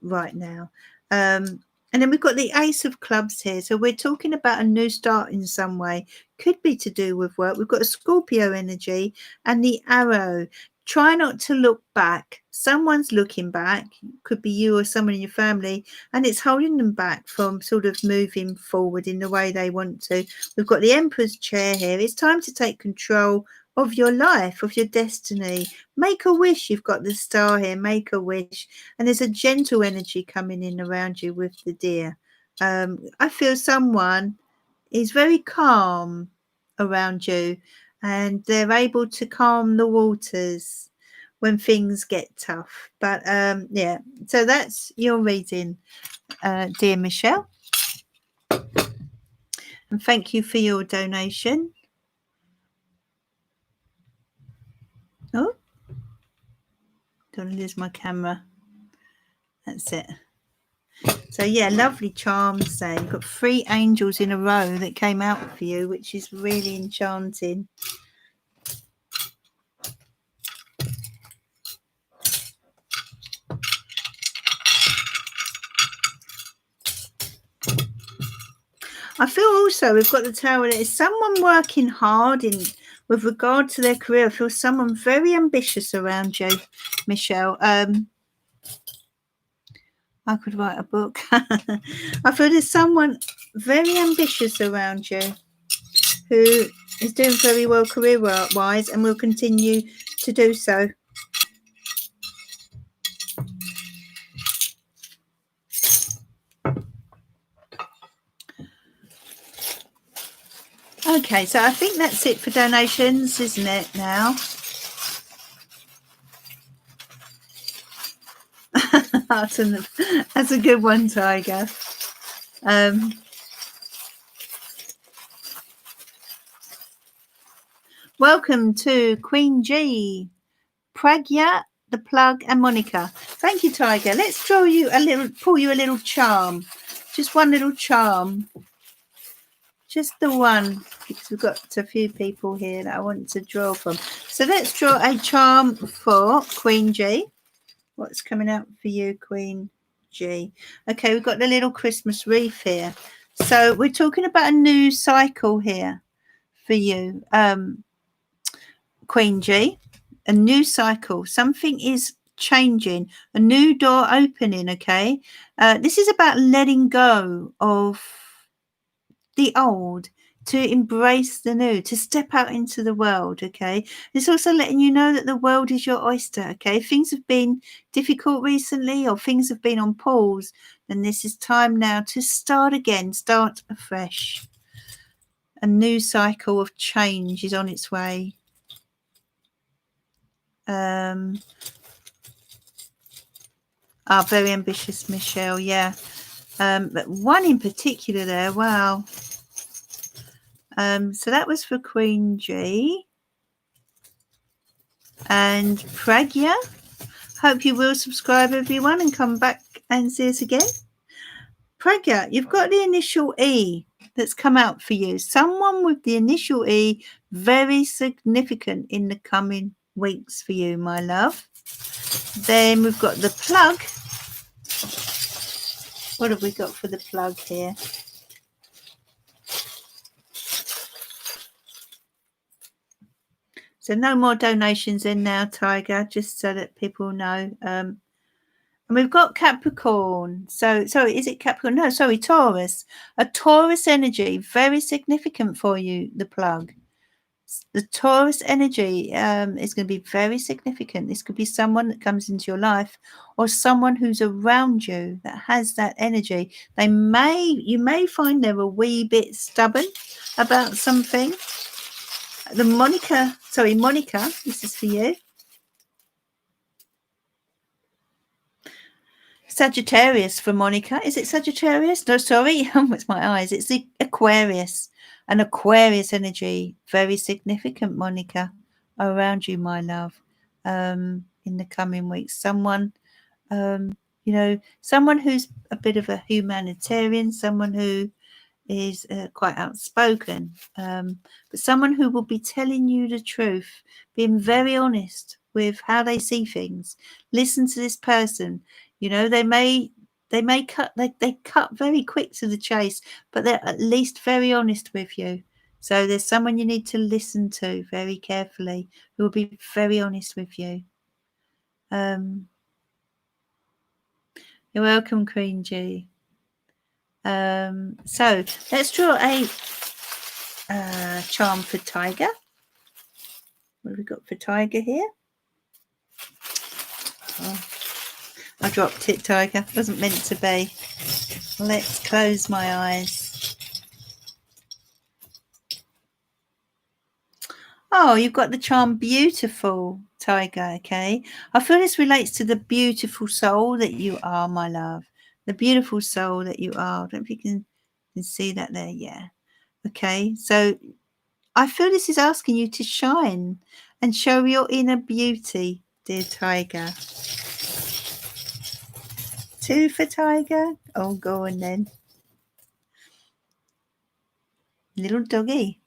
right now. And then we've got the Ace of Clubs here. So we're talking about a new start in some way. Could be to do with work. We've got a Scorpio energy and the Arrow. Try not to look back. Someone's looking back. Could be you or someone in your family, and it's holding them back from sort of moving forward in the way they want to. We've got the Emperor's chair here. It's time to take control of your life, of your destiny. Make a wish. You've got the star here. Make a wish. And there's a gentle energy coming in around you with the deer. I feel someone is very calm around you, and they're able to calm the waters when things get tough. But yeah, so that's your reading, dear Michelle. And thank you for your donation. Oh, don't lose my camera. That's it. So yeah, lovely charms there. You've got 3 angels in a row that came out for you, which is really enchanting. I feel also we've got the Tower. There is someone working hard in with regard to their career. I feel someone very ambitious around you, Michelle. I could write a book. I feel there's someone very ambitious around you who is doing very well career-wise and will continue to do so. Okay, so I think that's it for donations, isn't it, now? That's a good one, Tiger. Welcome to Queen G, Pragya, the Plug, and Monica. Thank you, Tiger. Let's draw you a little, pull you a little charm. Just one little charm. Just the one, because we've got a few people here that I want to draw from. So let's draw a charm for Queen G. What's coming out for you, Queen G? Okay, we've got the little Christmas wreath here. So we're talking about a new cycle here for you, Queen G. A new cycle. Something is changing. A new door opening, okay? This is about letting go of the old, to embrace the new, to step out into the world, okay? It's also letting you know that the world is your oyster, okay? If things have been difficult recently or things have been on pause, then this is time now to start again, start afresh. A new cycle of change is on its way. Very ambitious, Michelle, yeah. But one in particular there, wow. So that was for Queen G. And Pragya, hope you will subscribe, everyone, and come back and see us again. Pragya, you've got the initial E that's come out for you. Someone with the initial E, very significant in the coming weeks for you, my love. Then we've got the plug. What have we got for the plug here? So no more donations in now, Tiger, just so that people know. And we've got Capricorn. So, sorry, is it Capricorn? No, sorry, Taurus. A Taurus energy, very significant for you, the plug. The Taurus energy is going to be very significant. This could be someone that comes into your life or someone who's around you that has that energy. You may find they're a wee bit stubborn about something. Monica, this is for you. Sagittarius for Monica. Is it Sagittarius? No, sorry. It's my eyes. It's the Aquarius. An Aquarius energy. Very significant, Monica, around you, my love, in the coming weeks. Someone, someone who's a bit of a humanitarian, someone who is quite outspoken, but someone who will be telling you the truth, being very honest with how they see things. Listen to this person. They may cut they cut very quick to the chase, but they're at least very honest with you. So there's someone you need to listen to very carefully who will be very honest with you. You're welcome, Queen G. So let's draw a charm for Tiger. What have we got for Tiger here? Oh, I dropped it, Tiger. Wasn't meant to be. Let's close my eyes. Oh, you've got the charm beautiful, Tiger, okay? I feel this relates to the beautiful soul that you are, my love. The beautiful soul that you are. I don't know if you can see that there. Yeah. Okay. So I feel this is asking you to shine and show your inner beauty, dear Tiger. 2 for Tiger. Oh, go on then. Little doggy.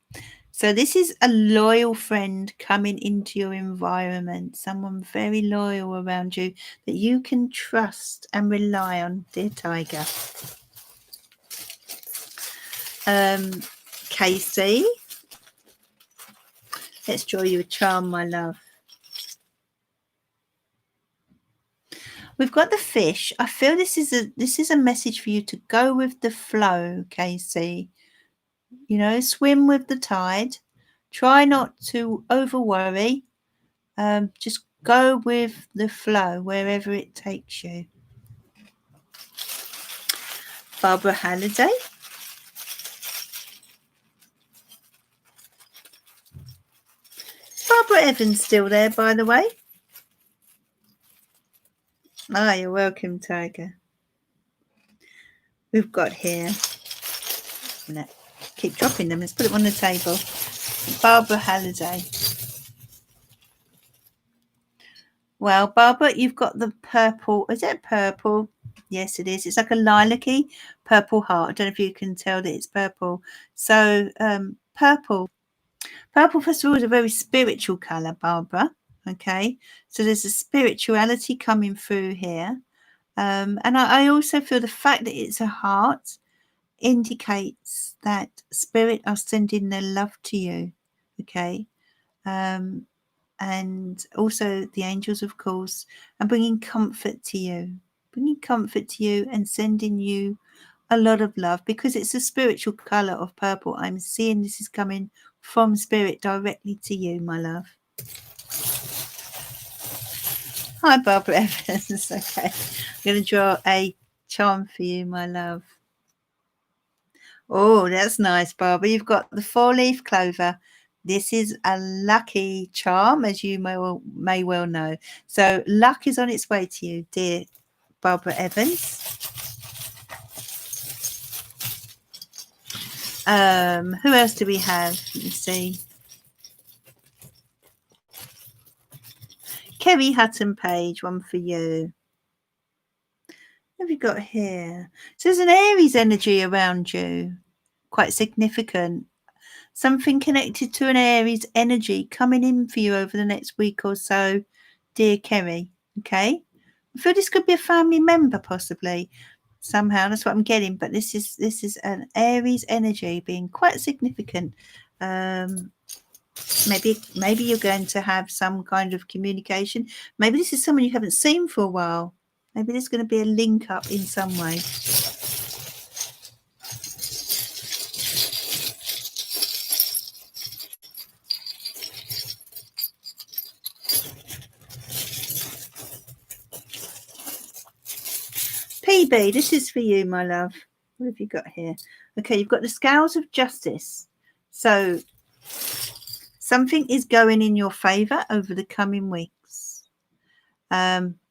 So this is a loyal friend coming into your environment, someone very loyal around you that you can trust and rely on, dear Tiger. Casey, let's draw you a charm, my love. We've got the fish. I feel this is a message for you to go with the flow, Casey. You know, swim with the tide. Try not to over worry. Just go with the flow wherever it takes you. Barbara Halliday. Barbara Evans still there, by the way. Ah, you're welcome, Tiger. We've got here. Keep dropping them. Let's put them on the table. Barbara Halliday. Well, Barbara, you've got the purple. Is it purple? Yes, it is. It's like a lilac-y purple heart. I don't know if you can tell that it's purple. So, purple. Purple, first of all, is a very spiritual colour, Barbara. Okay, so there's a spirituality coming through here. And I also feel the fact that it's a heart indicates that spirit are sending their love to you. Okay. And also the angels, of course, are bringing comfort to you, and sending you a lot of love because it's a spiritual colour of purple. I'm seeing this is coming from spirit directly to you, my love. Hi, Barbara Evans. Okay, I'm going to draw a charm for you, my love. Oh, that's nice, Barbara. You've got the 4-leaf clover. This is a lucky charm, as you may well know. So luck is on its way to you, dear Barbara Evans. Who else do we have? Let me see. Kerry Hutton Page, one for you. What have you got here? So there's an Aries energy around you, quite significant. Something connected to an Aries energy coming in for you over the next week or so, dear Kerry. Okay, I feel this could be a family member, possibly. Somehow, that's what I'm getting. But this is an Aries energy being quite significant. Maybe you're going to have some kind of communication. Maybe this is someone you haven't seen for a while. Maybe there's going to be a link up in some way. PB, this is for you, my love. What have you got here? Okay, you've got the Scales of Justice. So something is going in your favour over the coming weeks.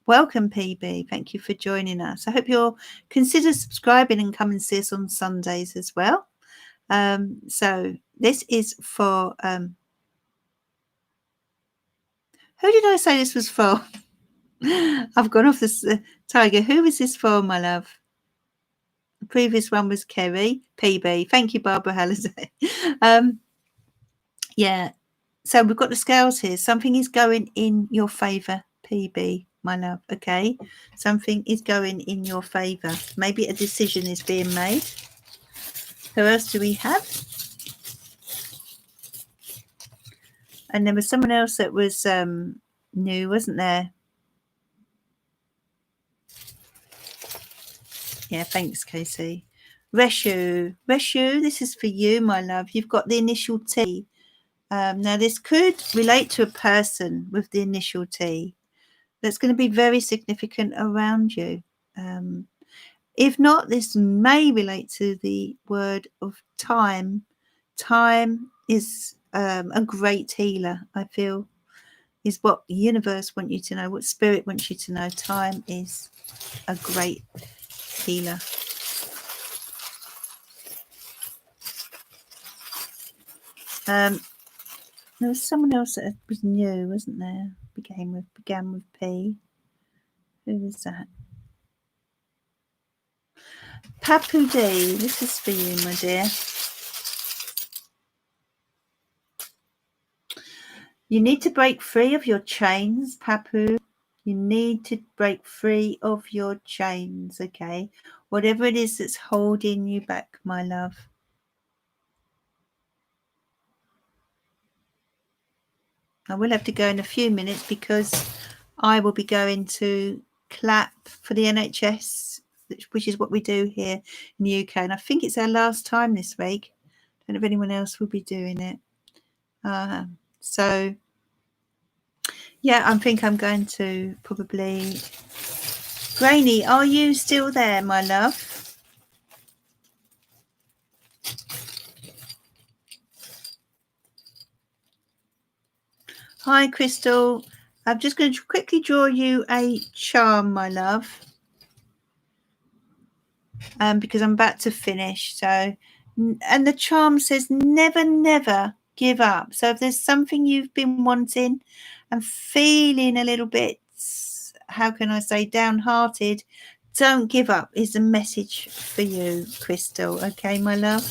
Welcome, PB. Thank you for joining us. I hope you'll consider subscribing and come and see us on Sundays as well. So this is for... who did I say this was for? I've gone off this Tiger. Who is this for, my love? The previous one was Kerry. PB. Thank you, Barbara Halliday. Yeah. So we've got the scales here. Something is going in your favour, PB, my love. Okay. Something is going in your favour. Maybe a decision is being made. Who else do we have? And there was someone else that was new, wasn't there? Yeah, thanks, Casey. Reshu, this is for you, my love. You've got the initial T. Now, this could relate to a person with the initial T that's going to be very significant around you. If not, this may relate to the word of time. Time is a great healer, I feel, is what the universe wants you to know, what spirit wants you to know. Time is a great healer. There was someone else that was new, wasn't there? Began with P. Who was that? Papu D, this is for you, my dear. You need to break free of your chains, Papu. You need to break free of your chains, okay? Whatever it is that's holding you back, my love. I will have to go in a few minutes because I will be going to clap for the NHS, which is what we do here in the UK. And I think it's our last time this week. I don't know if anyone else will be doing it. So, yeah, I think I'm going to probably... Grainy, are you still there, my love? Hi, Crystal. I'm just going to quickly draw you a charm, my love, because I'm about to finish. So, and the charm says, never, never give up. So if there's something you've been wanting and feeling a little bit, how can I say, downhearted, don't give up is a message for you, Crystal. Okay, my love?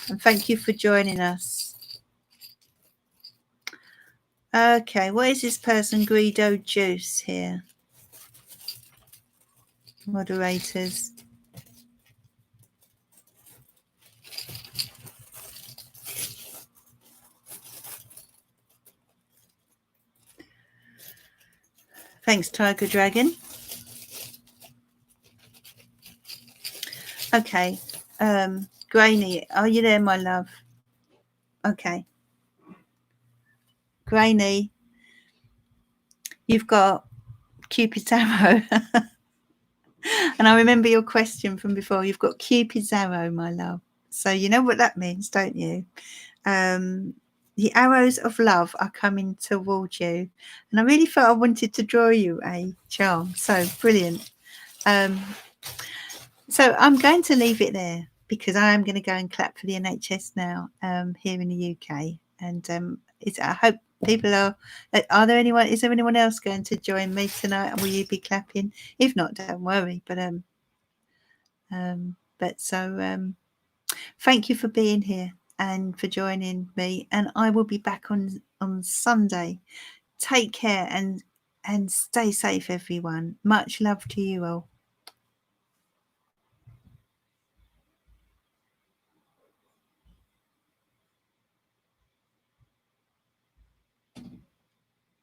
And thank you for joining us. Okay, what is this person? Guido Juice here. Moderators. Thanks, Tiger Dragon. Okay. Grainy, are you there, my love? Okay. Grainy, you've got Cupid's arrow. And I remember your question from before. You've got Cupid's arrow, my love. So you know what that means, don't you? The arrows of love are coming towards you. And I really felt I wanted to draw you a charm. So brilliant. So I'm going to leave it there because I am going to go and clap for the NHS now here in the UK. And I hope people are. There anyone? Is there anyone else going to join me tonight? And will you be clapping? If not, don't worry. But thank you for being here and for joining me. And I will be back on Sunday. Take care and stay safe, everyone. Much love to you all.